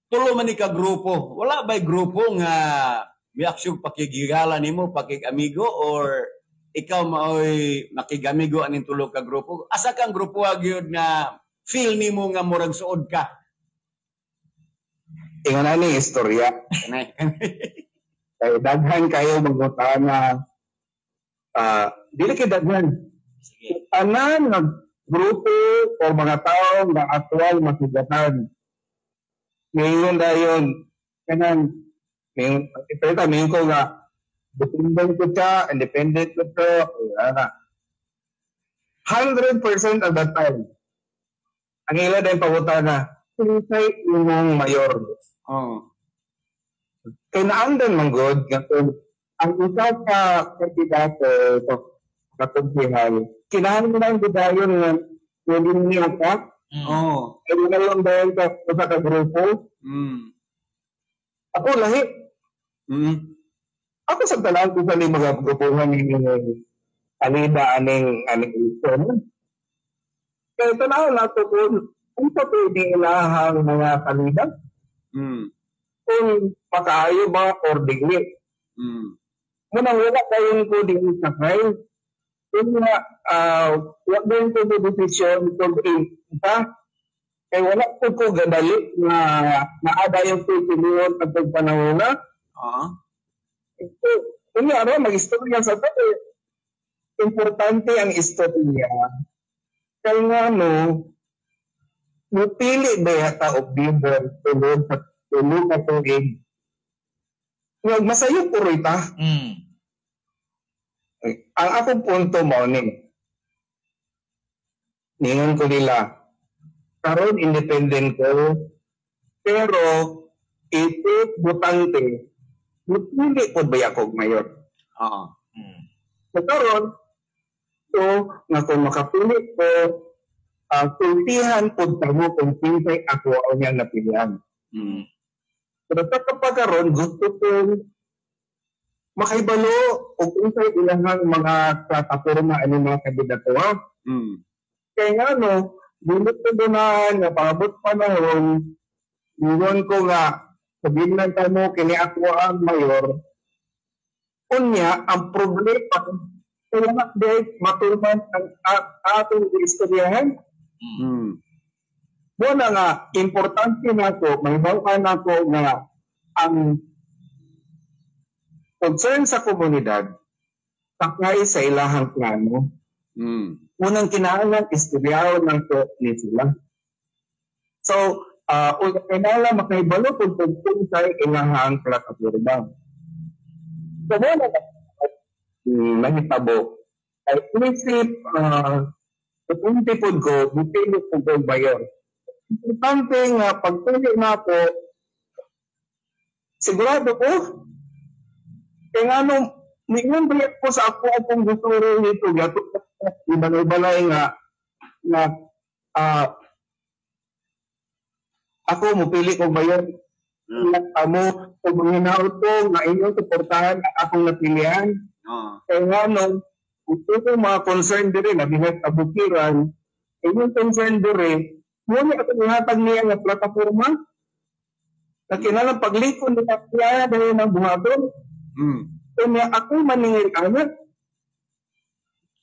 tulo man ni ka grupo? Wala ba'y grupo nga may aksyon pakigigala nimo, pakig-amigo, or ikaw maoy makig-amigo aning tulo ka grupo? Asa kang grupo gyud nga feel nimo nga murag suod ka? Ingon ani istorya. Kanay. Kay daghan kayo mangutana. Dili kay daghan. Sige. Tanan nga grupo o mga tao nga aktual masugatan. Ngayon dayon kanan ngayon ko nga dependent ko siya, independent ko siya, 100% of the time. Ang ila dahil pangutana, sinisay imong mayor. Oh. Kaya naandan man good, ang isa ka kandidato ito, kakumpihan, kinahanglan ko dayon nga pwedeng niya ka, Oh. kaya ngayon dahil ka sa ka-grupo, ako lahi. Ako sa talaan ko sa mga grupuhan ni Alida aning Wilson. Kaya tanaw na ito kung sa pwede ilahang mga kalida, kung makaayo ba or digli. Munang wala kayong ko din sakay. Kung nga, wala din ko yung desisyon kung isa, kaya wala ko gadali na naada yung pilihan at pagpanahon na. Kung nga, mag-istorya sa ito, importante ang istorya. Kaya nga, mupili ba yata o bibor tulog na tuig. Huwag masayo puro ita. Ang akong punto mo ningon ko nila, karon independent ko, pero ito butante, mupili po ba ako mayor? So karon, nga kung makapili ko, kultihan po tamo kung pinsay ako ang niyang napilihan. Pero sa kapagkaroon, gusto ko makaibalo o pinsay ilang mga plataforma ano mga kandidato. Kaya nga, bunot ko doon na paabot panahon, yun ko nga, sabihin lang mo, kini ako ang mayor, kunya, ang problema, kaya nga, matulman ang ating istoryahan. Muna nga, importante na ako, may bawakan ako nga ang concern sa komunidad, sakay sa ilahang plano. Unang kinahanglan, istoryahan ng ni sila. So, unang kinahanglan, makaibalo kung sa ilahang plataforma. So, muna nga, mahitabo, ay inisip, kung tipod ko, dipili ko ko bayor. Importante nga, pagpili na ako, sigurado ko, kaya nga mingon ba ko sa ako akong gusto rin ito, ibalay nga, ako mupili ko bayor. Amo, kung manghinaot ko, nga inyong suportahan akong napilihan. Kaya nga ito ko mga concern dire, nabihat kabukiran, inyong concern dire, muna ako ihatag niya nga plataforma, na kinalang paglikon nila kaya dahil ng buhaton. Kaya ako maningil anak,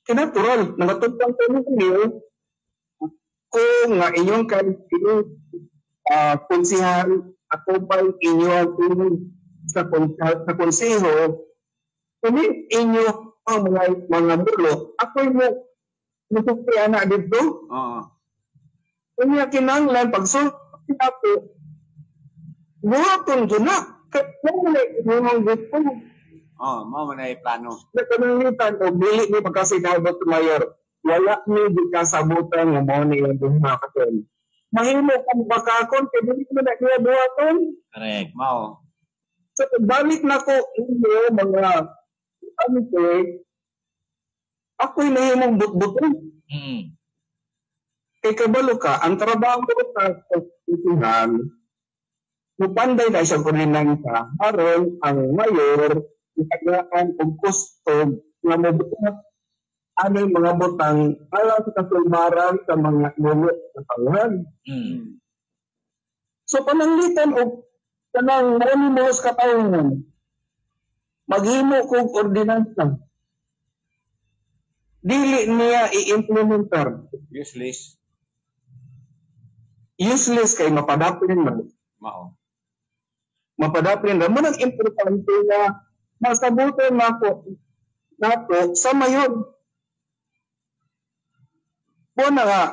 kinatural, nangatupang ko niyo, kung nga inyong konsihan, ako ba inyong sa konseho, kung inyo ang mga mulo, ako yung nasuki anak dito. Kung yung kinanglan, pagsulti ako, buhaton ko na. Kaya yung gusto. Mo na plano. Nakanangitan o bili ni pagkasinabot mayor, wala ni di kasabutan ng mga nilang buhaton. Mahimo kung bakakon, kaya hindi ko na niya buhaton. Correct. Mao. So, balik na ko inyo mga ako'y nahimong butbuton. Kay kabalo ka, ang trabaho ko sa pagtitihan, mupanday na isang kulinan ka, haron ang mayor, itagaan ang custom na mabuto aming mga butang alam sa kasulbaran sa mga nulo sa tauhan. So pananglitan o kanang manimos katauhan, maghimo kong ordinansa. Dili niya i-implementar. Useless. Useless kay mapadapin man. Mao. Mapadapin na. Manang importante na masabutin nato sa mayon. Kung na nga,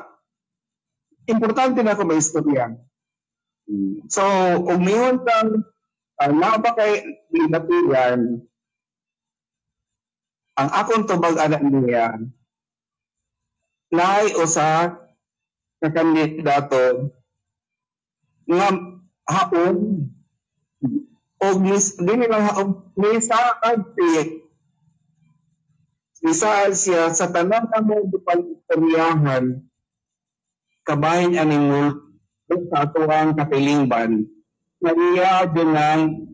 importante na ako maistorya. So, umiyon kang naba kay Binatigan, ang akong tubag anak niya, naay usa na kandidato nga haon o dili lang haon misaad siya sa tanan na mo dipag-istoryahan kabahin aning sa ato ang kapilingban na iya din ang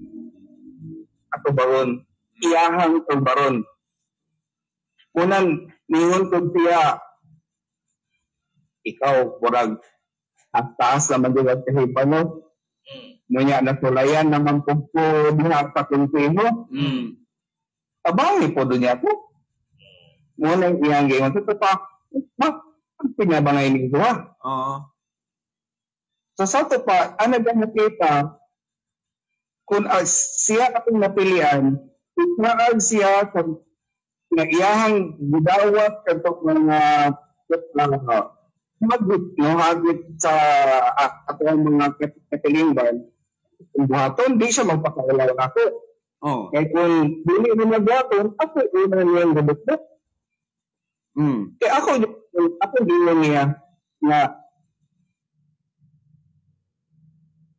ato baron iyahang baron unang ningon ko siya ikaw murag at taas naman din ang kahipano Munya nasulayan naman po diha sa kunsimo. Abay po doon niya po. Muna iyang gingon. Ito pa, pinabangay ni ito ha. So sa ito pa, ano ba nakita, kung siya atong napilian, itraag siya sa iyahang gidawat kantok mga hagit sa atong mga kapilingban. Kung buhaton, di siya magpakailaw ako. Kaya kung dili mo nagbuhaton, ako una niyang gabot-bot. Kaya ako din niya na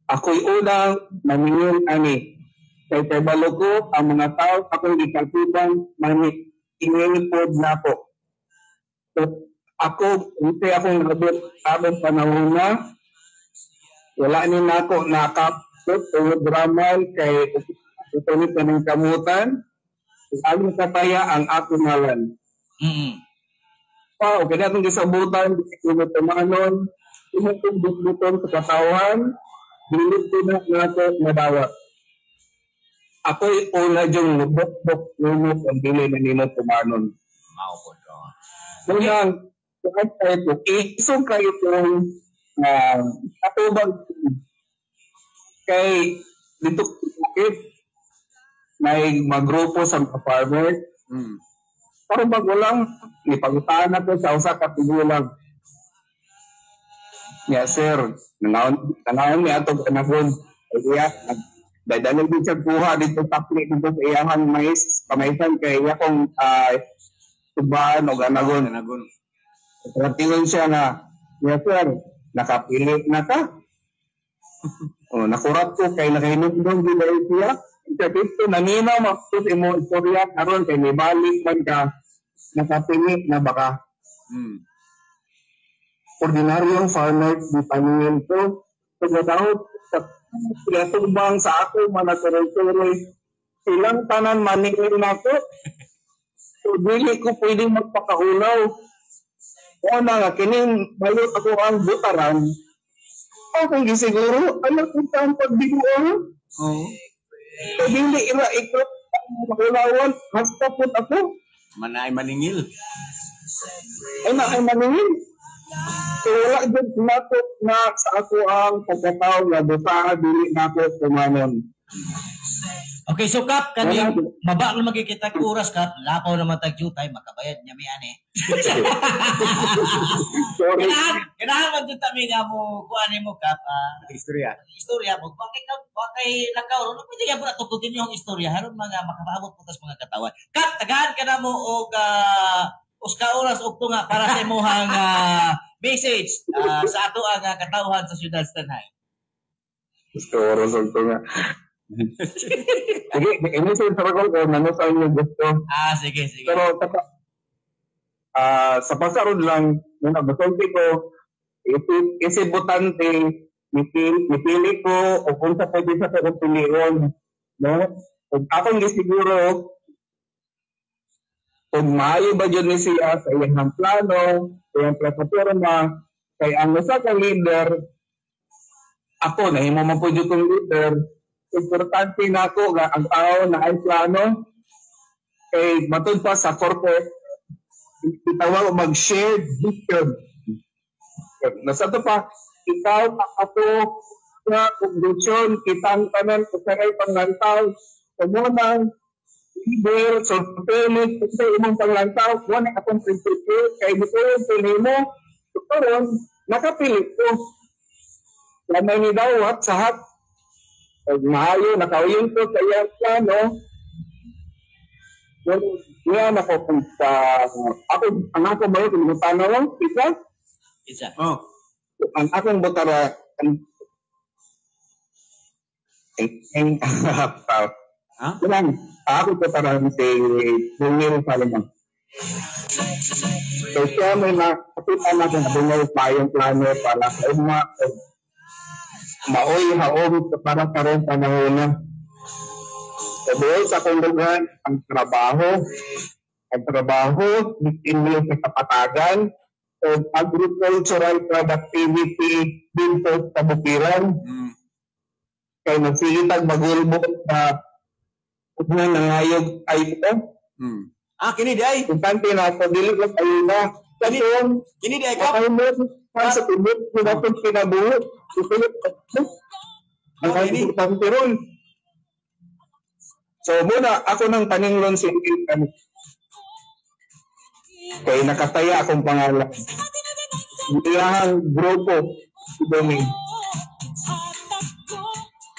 ako'y unang maningin ani. Kaya tabalo ko ang mga tao, akong ikatuban, maningin po na ako. So, hindi akong nabot abang panahon na, wala ni na ako nakapot o dramal kay ito ni panang kamutan, aling kataya ang ako ngalan. Okay na itong gisabutan, inutumanon, inutubutan sa katawan, bilit ko na ako nadawa. Ako'y una diyong lubok-bok nunok ang dili na nino tumanon. Unang, kahit tayo, isong kayo itong atubag kay dito may magrupo sa mga farmer. Pero bago lang, ipagutahan na ko sa usa ka tigulang. Yeah, sir. Nanawon niya itong kanahon. Kaya, dahil din siya buha dito tapli dito sa iyahang mais, kamaisan kay iya kong tubahan o ganagon. Tingin siya na, yeah, sir, nakapili na ka. Nakurat ko kay nakahinugdong gilay siya. Dito, naninaw maksus imo istorya karon kay may balik man ka nakapili na baka. Ordinaryong farmer di paningin ko. Pagkatao, sa tubang sa ako, manatuloy-tuloy. Silang tanan maningin na ko. So, dili ko pwedeng magpakaulaw. O nga, kining bayot ako ang butaran. Okay, siguro, alam ko saan pagbiguan. So, dili ikaw makulawan, hasta po ako. Manay maningil. Ay maningil. So, wala dyan nato na sa ako ang pagkatao na buta, dili nato kumanon. Okay, so Kap, maba lang magkikita ko oras, Kap. Lakaw naman tagyutay, makabayad niya may ane. Sorry. Kailangan man dito kami nga mo, kuhanin mo, Kap. Istorya mo. Bakay lakaw, no? Pwede ka po na tukutin yung istorya. Haron mga makapaabot po tas mga katawan. Kap, tagahan ka na mo o uska oras o nga para sa imuhang message sa ato ang katauhan sa Siyudad Stanay. Uska oras o nga. Sige, ini sa saragol ko, nano sa inyo gusto. Sige. Pero sa pasarod lang, nung nabasolti ko, isi butante, mipili ko, o kung sa pwede sa kong piliyon. No? Kung akong gisiguro, kung maayo ba yun ni siya sa iyang plano, sa iyang plataforma, kay ang usa ka leader, ako, nahimo man po dito kong leader, importante na ako nga ang tao na ay plano, kay matod pa sa corporate, itawag mag-shared vision. Nasa to pa, ikaw, ako, sa kondisyon, kitang tanan, kusangay panglantaw, kumunang, leader, so payment, kasi imong panglantaw, wala akong prinsipyo, kay gusto yung pinimo, karon nakapili ko. Lamay ni Dawat sa hat, maayo, nakauyin ko sa iyang plano, yan ako kung sa, ang ako ba yun, kung tanong, Isa. Oh. ang akong butara, Ha? Kulang, ako ko parang si Bungil Salomon. So siya may makakita natin na Bungil pa yung plano para sa maoy haom para karon panahon na. So doon sa akong lugar, ang trabaho, bitin sa kapatagan, o agricultural productivity dito sa Bukiran. Kaya nagsilitag magulbot na na nangayog ay ito. Kini di ay. Importante na ito, dili lang tayo na. Kasi yung, Kini di ay ka. ako mo, sa tubig, pinatong pinabuhot. Susunod, ang importante ron. So muna, ako ng taninglon si Ilkan. Kaya nakataya akong pangalan. Iyahang grupo, si Domingo.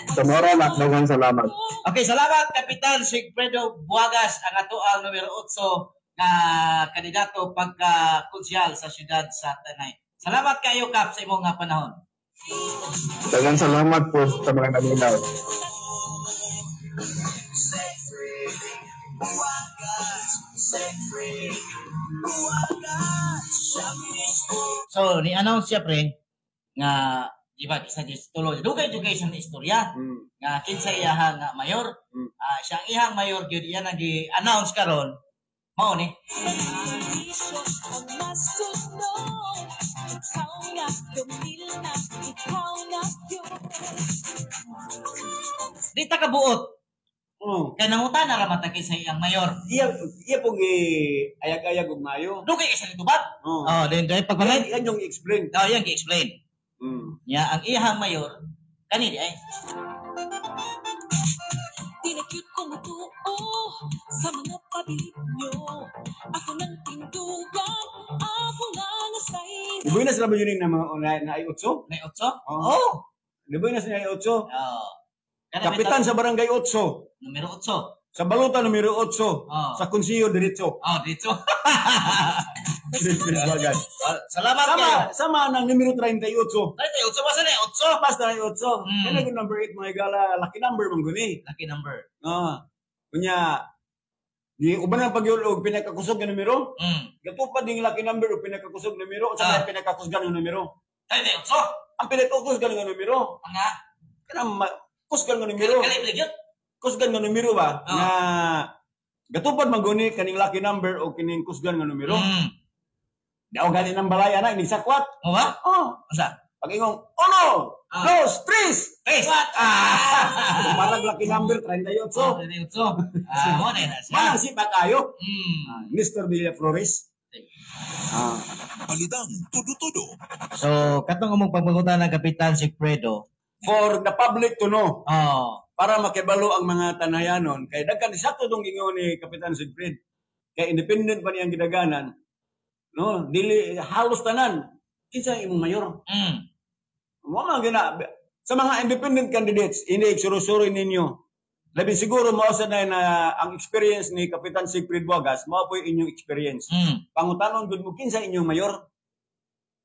Tomorrow, daghang salamat. Okay, salamat Kapitan Sigfredo Buagas, ang atoang numero 8 na kandidato pagka-konsyal sa siyudad sa Tanay. Salamat kayo, Kap, sa imong panahon. Daghang salamat po sa mga naminaw. So, ni-announce siya, pre, nga, di ba, isa tuloy. Dugay education na istorya. Nga, kinsa iyahang mayor. Siyang ihang mayor, yun, yan ang di-announce karon. Mao ni. Di ta kabuot. Kaya nangutan na ramatag sa iyang mayor. Iya pong ayag-ayag og mayo. Dugay isa nitubat. Then dahil pagbalay. Yan yung explain. Yan gi-explain. Ya, ang iyang mayor, kani di ay. Tinakit ko mutuo sa mga pabilit nyo. Ako ng tindugan, ako nga nasay. Di ba na sila ba yun yung na ay utso? May otso? Oo. Di ba na sila ay utso? Kapitan sa barangay utso. Numero 8. Sa baluta numero 8. Sa konsiyo diretso. Dito. Bagay. Salamat kayo. Sama ng numero 38. Ay, 8 ba sa 8? Basta na 8. Kaya yung number 8 mga igala, lucky number mong guni. Lucky number. Kunya, di uban ang pagyulog, pinakakusog ng numero. Gatupad yung lucky number o pinakakusog ng numero. Sa pinakakusgan ng numero. Ay, 8. Ang pinakakusgan ng numero. Nga? Kaya kusgan ng numero. Kali bigyot. Kusgan ng numero ba? Nga, gatupad maguni kaning lucky number o kining kusgan ng numero. Daw ganin ng balaya na, inig sakwat. O ba? Asa? Pag ingong, 1, 2, 3! Parang lucky number, 38. 38. Mo na yun siya. Manang sipa kayo. Mr. Villa Flores. Balidang tudo-tudo. So, katong umong pagpagutan ng Kapitan Sigfredo. For the public to know. Para Para makibalo ang mga tanayanon. Kaya dagkan sakto itong gingon ni Kapitan Sigfred. Kaya independent pa niyang gidaganan. No? Dili, halos tanan. Kinsa imong mayor. Mga gina, sa mga independent candidates, ini isurusuri ninyo. Labi siguro mo sa na ang experience ni Kapitan Sigfred Buagas, mao po inyong experience. Pangutanon gud mo kinsa inyong mayor.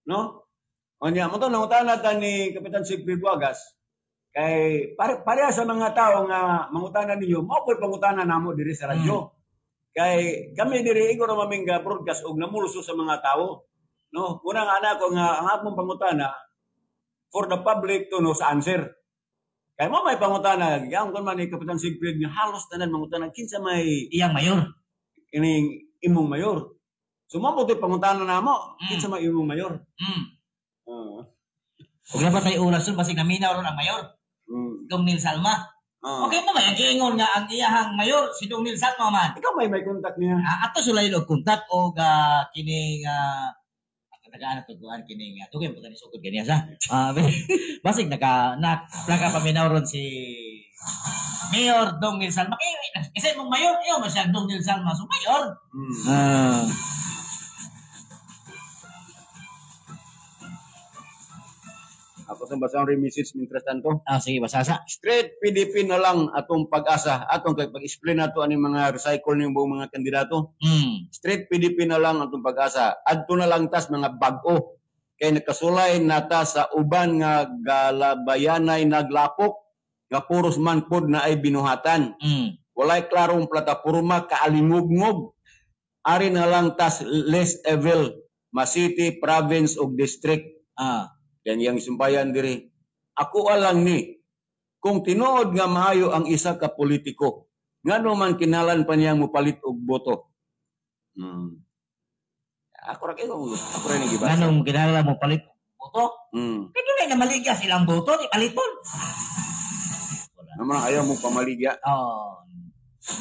No? O niya, mo to nangutana ta ni Kapitan Sigfred Buagas. Kay pareha sa mga tao nga mangutana ninyo, mao po pangutana namo diri sa radyo. Kay kami diri iguro mamingga broadcast og namulso sa mga tao. No, unang ana ko nga ang akong pangutana for the public to know sa answer. Kay mo may pangutana, gyang kun man ni Kapitan Sigfred nga halos tanan mangutana kinsa may iyang mayor. ining imong mayor. Sumabot yung pangutanan na mo, kinsa may imong mayor. Huwag na ba tayo oras doon, basig naminaw ron ang mayor, Dong Nil Salma. Okay mo ba, yung nga ang iyahang mayor, si Dong Nil Salma man. Ikaw may contact niya. Ato sulay log kontak o kining tagaan na tuguan kining tugay mo tani sugod ganiya sa. Basig nakapaminaw ron si Mayor Dong Nil Salma. Kasi mong mayor, iyo man siya Dong Nil Salma, so mayor. Ako sa basang remises mientras tanto. Sige, basasa. Straight PDP na lang atong pag-asa. Atong pag-explain nato ani mga recycle ning buong mga kandidato. Straight PDP na lang atong pag-asa. Adto na lang tas mga bag-o. Kay nakasulay nata sa uban nga galabayanay naglapok nga puros man pod na ay binuhatan. Walay klarong plataporma kaalingog-ngog. Ari na lang tas less evil ma city, province ug district. Yan yang sumbayan diri. Ako alang ni, kung tinuod nga maayo ang isa ka politiko, ngano man kinalan pa niyang mupalit og boto. Ako ra nagibasa. Anong kinahanglan mo palit boto? Kaya na maligya silang boto, ipaliton. Naman ayaw mo pamaligya.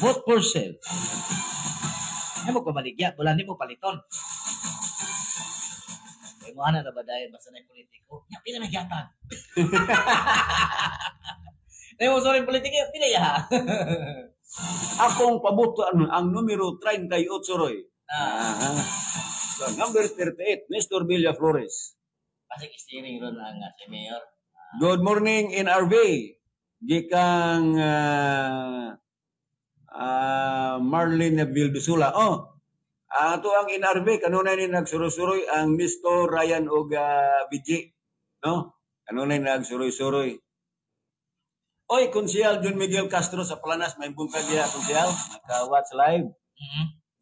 Vote for self. Ayaw mo pamaligya, wala ni mo paliton. Mo ana na ba dahil basta na politiko? Ya, pila na gyatan. Mo sorry politiko, pila ya. Akong pabuto ang numero 38 Roy. So, number 38, Nestor Villa Flores. Pasig steering ron ang si Mayor. Good morning NRV. Gikang Marlene Vildusula. Ato ang NRV, kanunay ni nagsuroy-suroy ang Misto, Ryan o BG. No? Kanunay nagsuroy-suroy. Oy, Konsyal John Miguel Castro sa Planas, may buntag niya, Konsyal. Naka-watch live.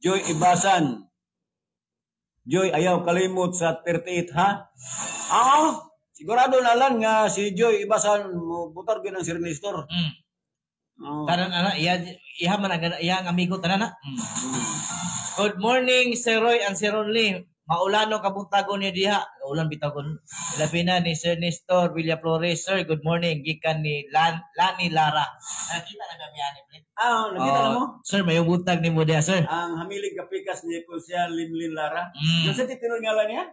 Joy Ibasan. Joy, ayaw kalimot sa 38, ha? Sigurado na lang nga si Joy Ibasan, butar din ang Sir Nestor. Karon iha man ang amigo tanan na. Good morning, Sir Roy and Sir Ronly. Maulano kabuntagon ni diha. Ulan bitagon. Labi na ni Sir Nestor Villa Flores. Sir, good morning. Gikan ni Lani Lara. Nakita na kami ani, pre. Nakita na mo? Sir, may buntag ni mo diha, sir. Ang hamilig kapikas ni Kusya Limlin Lara. Yung sa titinol ngalan niya?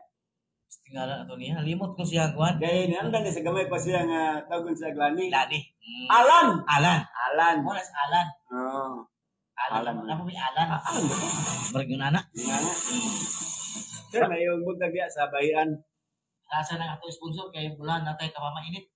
Tingala ato niya. Limot ko siya kuan. Kaya nianda ni sa gamay pa siya nga tagon sa Glani. Lani. Alan. Mo na sa Alan. Alan. Ano may Alan? Barag yun anak. Sir, may yung buntag niya sa bayan. Asa na ato sponsor kay bulan natay kapamainit.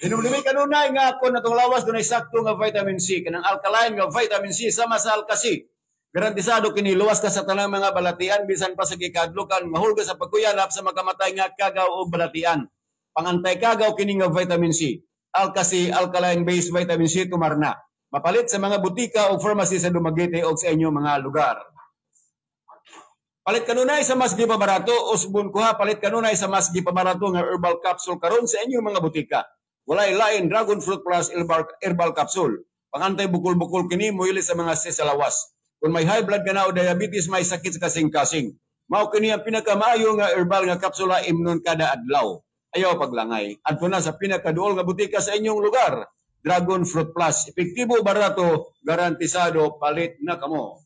Dinumdumi kanunay nga ako natong lawas dunay sakto nga vitamin C. Kanang alkaline nga vitamin C sama sa alkasi. Garantisado kini luwas ka sa tanang mga balatian bisan pa sa gikadlukan mahulga sa pagkuyanap sa makamatay nga kagaw o balatian. Pangantay kagaw kini nga vitamin C. Alkasi alkaline based vitamin C tumarna. Mapalit sa mga butika o pharmacy sa Dumaguete o sa inyong mga lugar. Palit kanunay sa mas gipabarato usbon kuha palit kanunay sa mas gipabarato nga herbal capsule karon sa inyong mga butika. Walay lain Dragon Fruit Plus herbal capsule. Pangantay bukol-bukol kini muhili sa mga sesalawas. Kung may high blood ka na o diabetes, may sakit sa kasing-kasing. Mao kini ang pinakamaayo nga herbal nga kapsula imnon kada adlaw. Ayaw paglangay. Adto na sa pinakaduol nga butika sa inyong lugar. Dragon Fruit Plus. Epektibo, barato, garantisado, palit na kamo.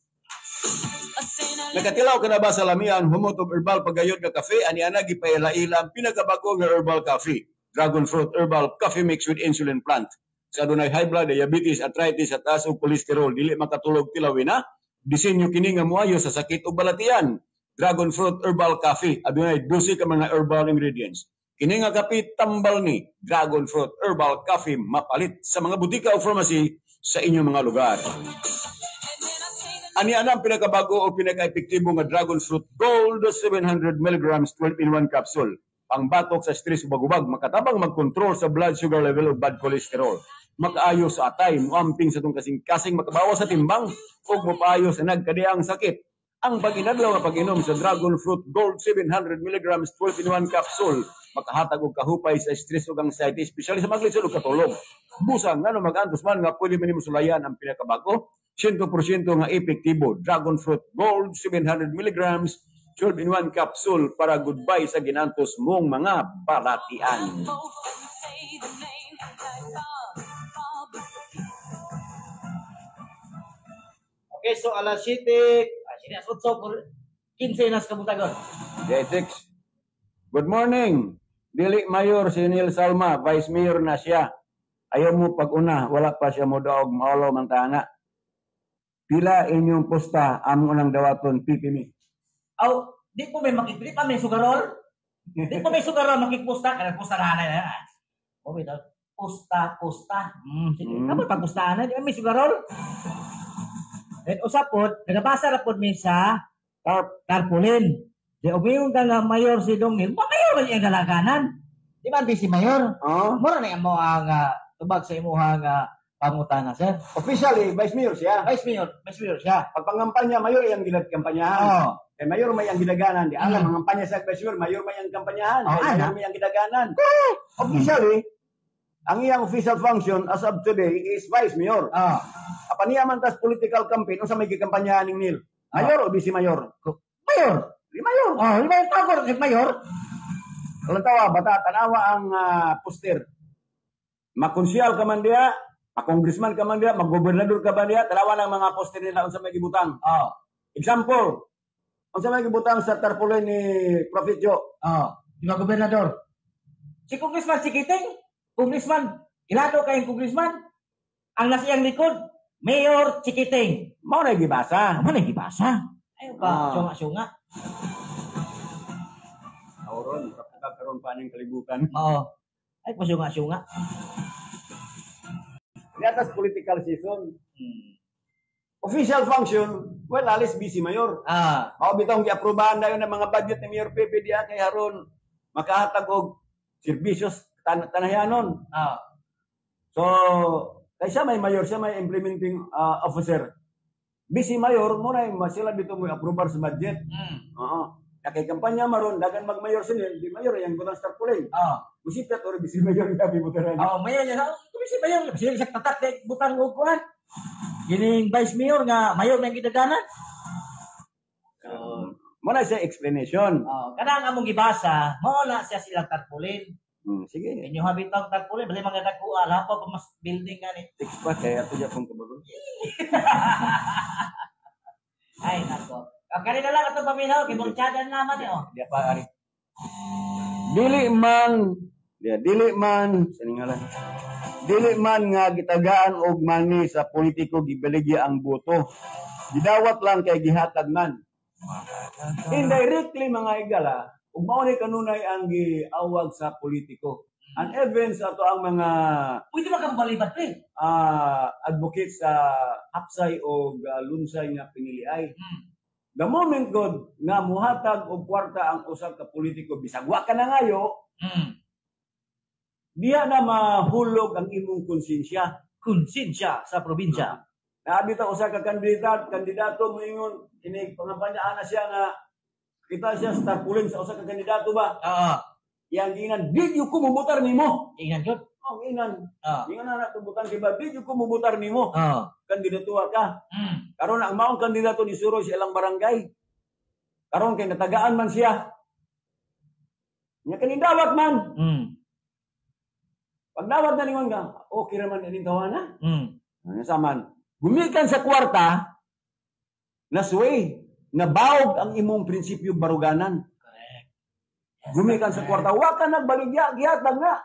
Nakatilaw ka na ba sa lamian, humot og herbal pagayod nga kafe, ani-ana gipaila-ila ang pinakabago nga herbal coffee. Dragon Fruit Herbal Coffee Mix with Insulin Plant. Sa adunay high blood, diabetes, arthritis, at taas og cholesterol, dili makatulog tilawin na. Disenyo kini nga muayo sa sakit ug balatian. Dragon Fruit Herbal Coffee, adunay 12 ka mga herbal ingredients. Kini nga kape tambal ni Dragon Fruit Herbal Coffee mapalit sa mga butika o pharmacy sa inyong mga lugar. Ani ang pinakabago o pinaka-epektibo nga Dragon Fruit Gold 700 mg 12-in-1 capsule. Pangbatok sa stress ubag-ubag, makatabang mag-control sa blood sugar level o bad cholesterol. Makaayo sa atay, muamping sa itong kasing-kasing, makabawas sa timbang, o mapaayo sa nagkadiang sakit. Ang pag-inadlaw nga pag-inom sa Dragon Fruit Gold 700 mg 12 in 1 capsule makahatag og kahupay sa stress ug anxiety, especially sa maglisod ug katulog. Busang ngano mag-antos man nga pwede man nimo sulayan ang pinakabago 100% nga epektibo Dragon Fruit Gold 700 mg 12 in 1 capsule para goodbye sa ginantos mong mga balatian. Okay, so alas 7, sinas 8 por 15 nas kabuntagon. J6. Good morning. Dili Mayor si Neil Salma, Vice Mayor na siya. Ayaw mo pag-una, wala pa siya mo daog maulaw man tana. Pila inyong posta amo nang dawaton pipimi. Aw, di po may makikita pa may sugarol. Di po may sugarol makikpusta kana pusta na na. O bitaw, pusta. Sige, kapag pagpustahan na, di may sugarol. At usapod, nagabasa ra pod mi sa tarpaulin. Di obiyong ka nga mayor si Dongil, mayor man yung galaganan. Di ba si mayor? Oh, Mura na mo ang tubag sa imuhang pangutana, sir. officially Vice Mayor siya. Vice mayor siya. Pag pangampanya, Mayor yung ginagkampanyahan. Oo. Kay Mayor may ang gidaganan. Di alam, mangampanya sa Vice Mayor may ang kampanyahan. Oh, Kay Mayor may ang gidaganan. Officially, ang iyang official function as of today is Vice Mayor. Oh. Apaniya man tas political campaign, unsa may gikampanyahan ning Neil? Mayor o Vice Mayor? Mayor. Di Mayor. Oh, di ba yung tagor si mayor? Walang tawa, bata, tanawa ang poster. Makonsyal ka man diya, makongressman ka man diya, maggobernador ka man diya, tanawa ng mga poster nila unsa may gibutang. Oh. Example, unsa may gibutang sa tarpaulin ni Prophet Joe? Oh. Di ba gobernador? Si Congressman Sikiting, Congressman, ilato kayong Congressman, ang nasiyang likod, Mayor Chikiting. Mao na gibasa. Ano na gibasa? Ayaw pa, Ah. sunga-sunga. Auron, karon pa ning kalibutan. Oo. Ay, pa sunga-sunga. Di atas political season. Official function, well, alis busy Mayor. Mao bitong giaprobahan dayon ng mga budget ni Mayor Pepe diya kay haron makahatag og serbisyos tanahanon. So, kay siya may mayor, siya may implementing officer. Busy mayor, muna yung sila dito mo aprobar sa budget. Oo. Kay kampanya maron, dagan mag-mayor sinil, di mayor, yung gutang start pulay. Musikat or busy mayor, gabi mo taran. Mayor niya, kumisi mayor, kasi sa tatak, butang upuan. Gining vice mayor nga, mayor na gidaganan. Muna siya explanation. Kanang among gibasa, mao na siya silang tarpulin. Sige. Inyo habitang tarpulin, bali mga nagkuha, lahat pa mas building nga ni. Six pa, kaya ito dyan pong kabago. Ay, nako. Kanina lang itong paminaw, kibultsadan naman eh, oh. Di pa, Ari. Dili man nga gitagaan og mani sa politiko gibaligya ang boto. Gidawat lang kay gihatag man. Indirectly mga igala, ug mao ni kanunay ang giawag sa politiko. An events ato ang mga Pwede makabalibat eh. advocate sa hapsay o lunsay nga piniliay. The moment God nga muhatag og kwarta ang usa ka politiko bisag wa ka na ngayo, diya na mahulog ang imong konsensya. Konsensya sa probinsya. Nabi ta usa ka kandidato moingon ini pangabanyaan na siya nga kita siya sa tarpulin sa usa ka kandidato ba? Yang ginan video ko mubutar nimo. Ingan jud. Ingan. Ingan na tubutan kay ba video ko mubutar nimo. Kandidato ka. Karon ang maong kandidato ni Suro sa ilang barangay. Karon kay natagaan man siya. Nya kanindawat man. Pag dawat na ningon ka, okay raman ining tawana. Ano saman? Gumikan sa kwarta na sway, na bawog ang imong prinsipyo baruganan. Gumikan sa kwarta, wa ka nagbaligya, gihatag na.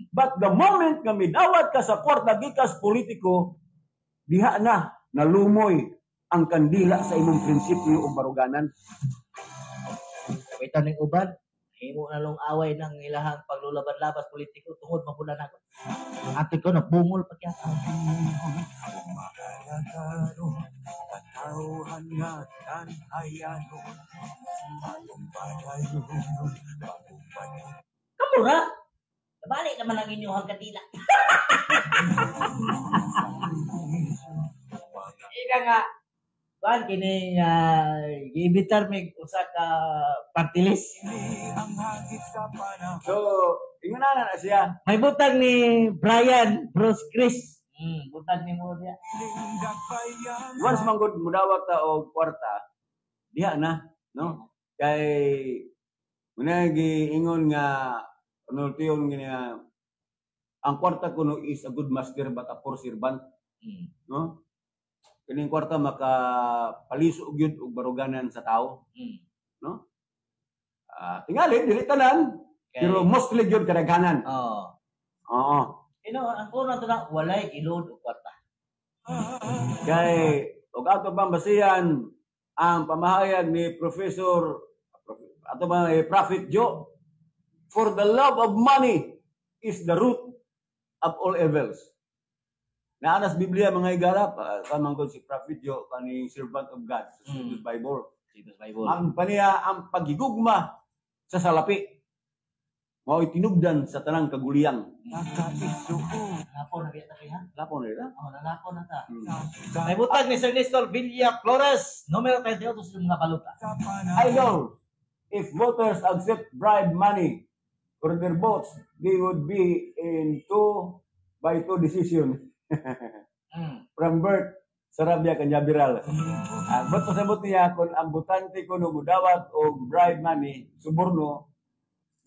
But the moment nga midawat ka sa kwarta gikas politiko, diha na nalumoy ang kandila sa imong prinsipyo o baruganan. Wait ning uban, himo na long away ng ilahang paglulaban-labas politiko tungod mapula na ko. Ate ko na bungol pa kaya. Kamura? Nabalik naman ang inyong kandila. Ika nga, kuan kini giibitar mig usa ka partilis. So, ingana na siya. May butag ni Brian Bruce Chris. Butag ni mo diya. Once manggod mudawat ta og kwarta, diha na, no? Kay muna giingon nga nultiyon nga ang kwarta kuno is a good master but a poor servant, no? Kining kwarta makapaliso gyud og baruganan sa tao, no? Tingali dili tanan, pero mostly gyud kadaghanan. Oo. Ang una to na walay ilod og kwarta. Kay og ato pang basihan ang pamahayag ni Professor ato ba Prophet Joe, for the love of money is the root of all evils. Naanas Biblia mga igala, kamangkod si Prophet Joe, kaning servant of God sa Bible. Ang paniya ang pagigugma sa salapi mao tinugdan sa tanang kaguliyang. Lapo na kita ha? Lapo na ila. Nalako na ta. May butag ni Sir Nestor Villa Flores, numero 38 sa mga kaluta. Idol, if voters accept bribe money for their votes, they would be in 2-2 decision from Bert Sarabia Canyabiral. Ba't pasabot niya kung ang butante ko no mudawat o bribe money, suborno,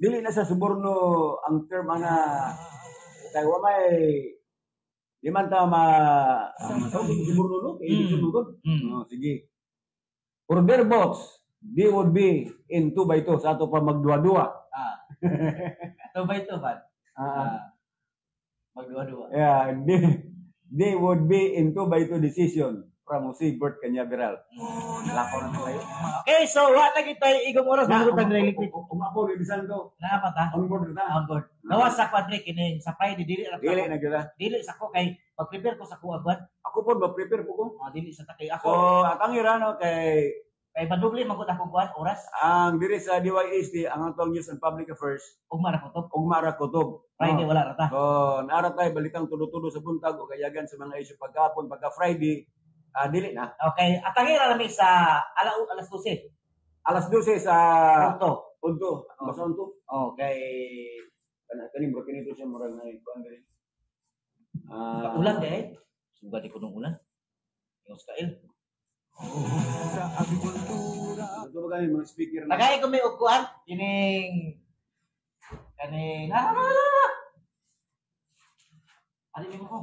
dili na sa suborno ang term ana kay wa may di man ta suborno no sige. For their votes, they would be in 2-2 sa ato pa magduwa-duwa. 2-2 ba? Magduwa-duwa. Yeah, they would be in 2-2 decision from si Bert Canyabiral. Lako na tayo. Okay, so wa na kita igong oras na butag reliklik. Ako ni Bisanto. Naapat ha? On board na. On board. Gawas sa kwadre kini sa Friday dili ra. Dili na gyud. Dili sa ko kay pag-prepare ko sa kuha kwan. Ako po ba-prepare po ko. Dili sa takay So, ako. atang irano kay Madugli man gud ako kwan oras. ang diri sa DYST ang atong News and Public Affairs Ugma ra ko to. ug mara kutob. Friday wala ra ta. So, naara tay balitang tudo-tudo sa buntag o kayagan sa mga issue pagkapon pagka Friday. Dili na. Okay, atangin ra mi sa alas 12. Alas 12 sa Punto. Basta unto. Okay. Kani bro kinito siya murag na kuan diri. Ulan de. Sugad ko nung ulan. Yung Skael. Ito ba kami mga speaker na? Tagay ko may ugkuan kining Ali mo ko.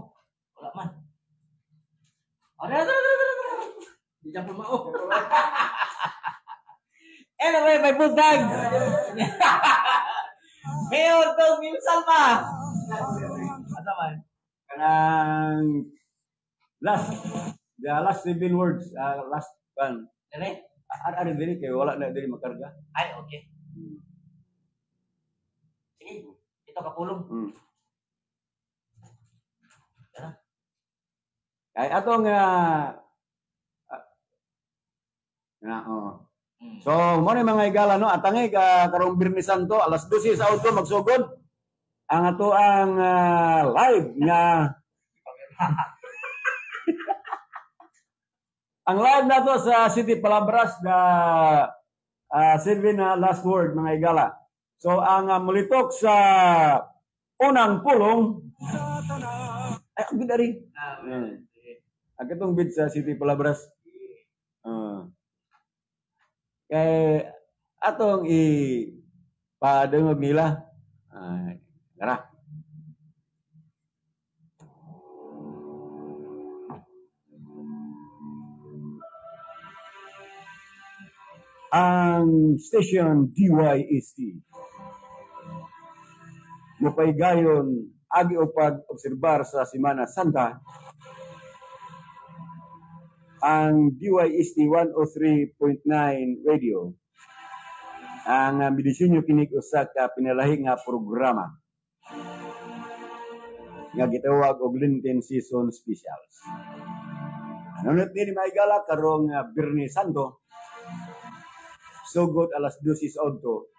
Wala man. Di jam mao. Anyway, may butag. Mayor to Mil Salma. Asa man? Kanang the last 7 words, last one. Dire. Ada diri kay wala na diri makarga. Ay, okay. Sige. Ito kapulong. Ay atong So, mo ni mga igala no, atangi karong Birni Santo alas 12 sa auto magsugod ang ato ang live nga ang live nato sa City Palabras the Silvin last word mga igala. So ang mulitok sa unang pulong ay ang bid ari. Ang itong bid sa City Palabras. Kay atong padungog nila. Tara. Ang station DYST mapaygayon agi o pag-obserbar sa Semana Santa ang DYST 103.9 radio ang medisinyo kinig usa ka pinalahi nga programa nga gitawag og Lenten Season Specials. Nunot ni maigala karong Birni Santo sugod alas 12 sa adto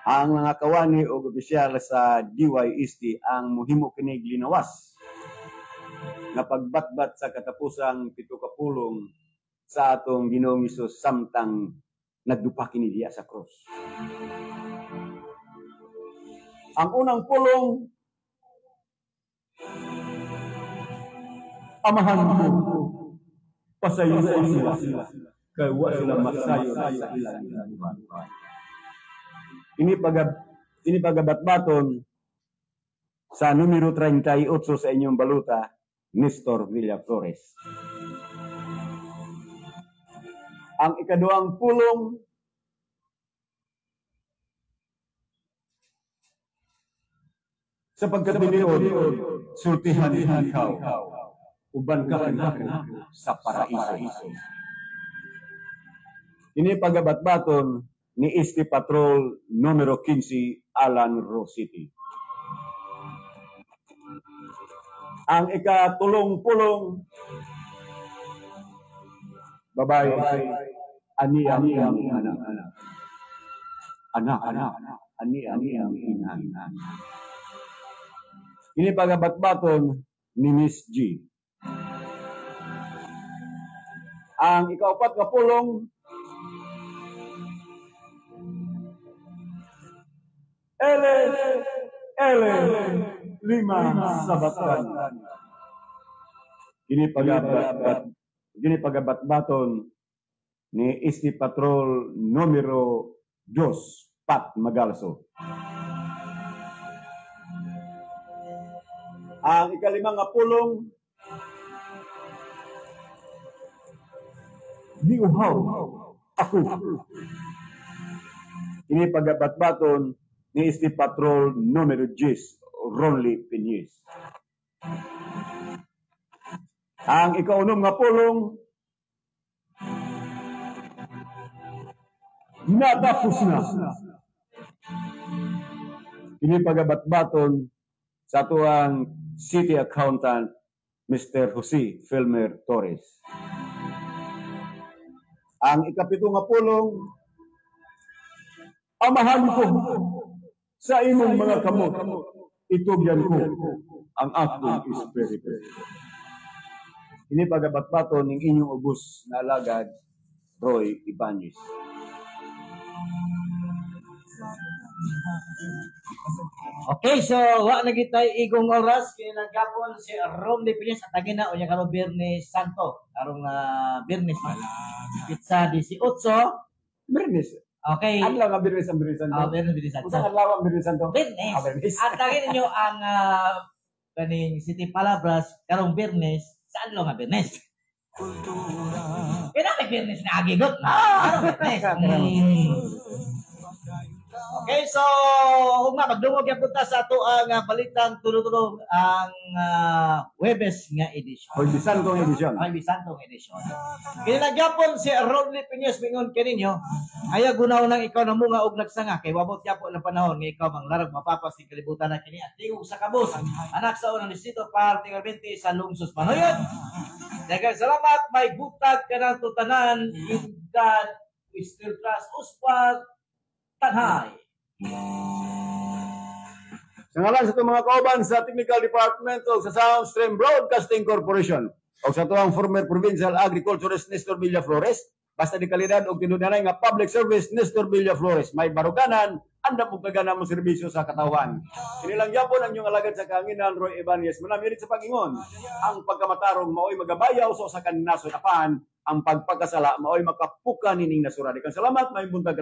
ang mga kawani o opisyal sa DYST ang muhimo kinig linawas nga pagbatbat sa katapusang 7 ka pulong sa atong Ginoong Hesus samtang nagdupa kini diya sa cross. Ang unang pulong, amahan mo, pasayo sila, kaya wa sila masayo sa ilang buhay. Ini pagabat-baton sa numero 38 sa inyong baluta, Nestor Villaflores. Ang ikaduhang pulong, sa pagkatiliod, sultihan ikaw, uban ka sa paraiso. Ini pagabat-baton ni Este Patrol numero 15, Alan Rositi. Ang ikatulong pulong, babae, ani ang anak, ani ang inahan. Ini pagabat-baton ni Miss G. Ang ikaapat na pulong, lima sabatan. Ini pagabat-baton ni Este Patrol numero 2, Pat Magalso. Ang ikalimang nga pulong, giuhaw ako. Ini pagabat-baton ni Este Patrol numero 10, Ronly Piñez. Ang ikaunom nga pulong, natapos na. Ini pagabat-baton sa tuang City Accountant, Mr. Jose Filmer Torres. Ang ikapito nga pulong, amahan ko sa imong mga kamot, itugyan ko ang akong espiritu. Ini pagabat-baton ng inyong ubos na alagad, Roy Ibanez. Okay, so wa na gitay igong oras kay naggapon si Rom de Piñez at agina o niya karong Biyernes Santo, karong Biyernes man. Pizza 18. Bernis. Okay. Adlaw nga Bernis ang Bernis Santo. Biyernes Santo. Unsa adlaw ang Bernis Santo? Biyernes. Bernis. At tagin niyo ang kaning City Palabras karong Biyernes, saan lo nga Biyernes? Kaya may Biyernes na agigot. Karong Biyernes. Okay, so magdungog yung punta sa ato ang balitang tulog-tulog ang Huwebes nga edisyon. Hoy bisan kong edisyon. Ay, bisantong edisyon. Kinilagapon si Ronly Piñez mingon kaninyo, ayaw gunaw nang ikaw na munga og nagsanga, kay wabot yapo ng panahon nga ikaw manglarag mapapas ng kalibutan na kini at tingog sa kabus. Anak sa unang distrito para tingal 20 sa Lungsos Manoyod. Daghang salamat, may butag ka ng tutanan, in God, we still trust Oswald Tanhay. Sa ngalan sa itong mga kauban sa Technical Department o sa Soundstream Broadcasting Corporation o sa tuwang former Provincial Agriculturist Nestor Villaflores, basta di kalidad o tinunanay nga public service Nestor Villaflores, may baruganan, anda po kagana mo serbisyo sa katawan. Kinilang yapon ang inyong alagad sa kaanginan, Roy Ibanez, manamirit sa Panginoon. Ang pagkamatarong maoy magabayaw sa sa kaninaso napan, ang pagpagkasala maoy makapuka nining nasura. Salamat, may buntag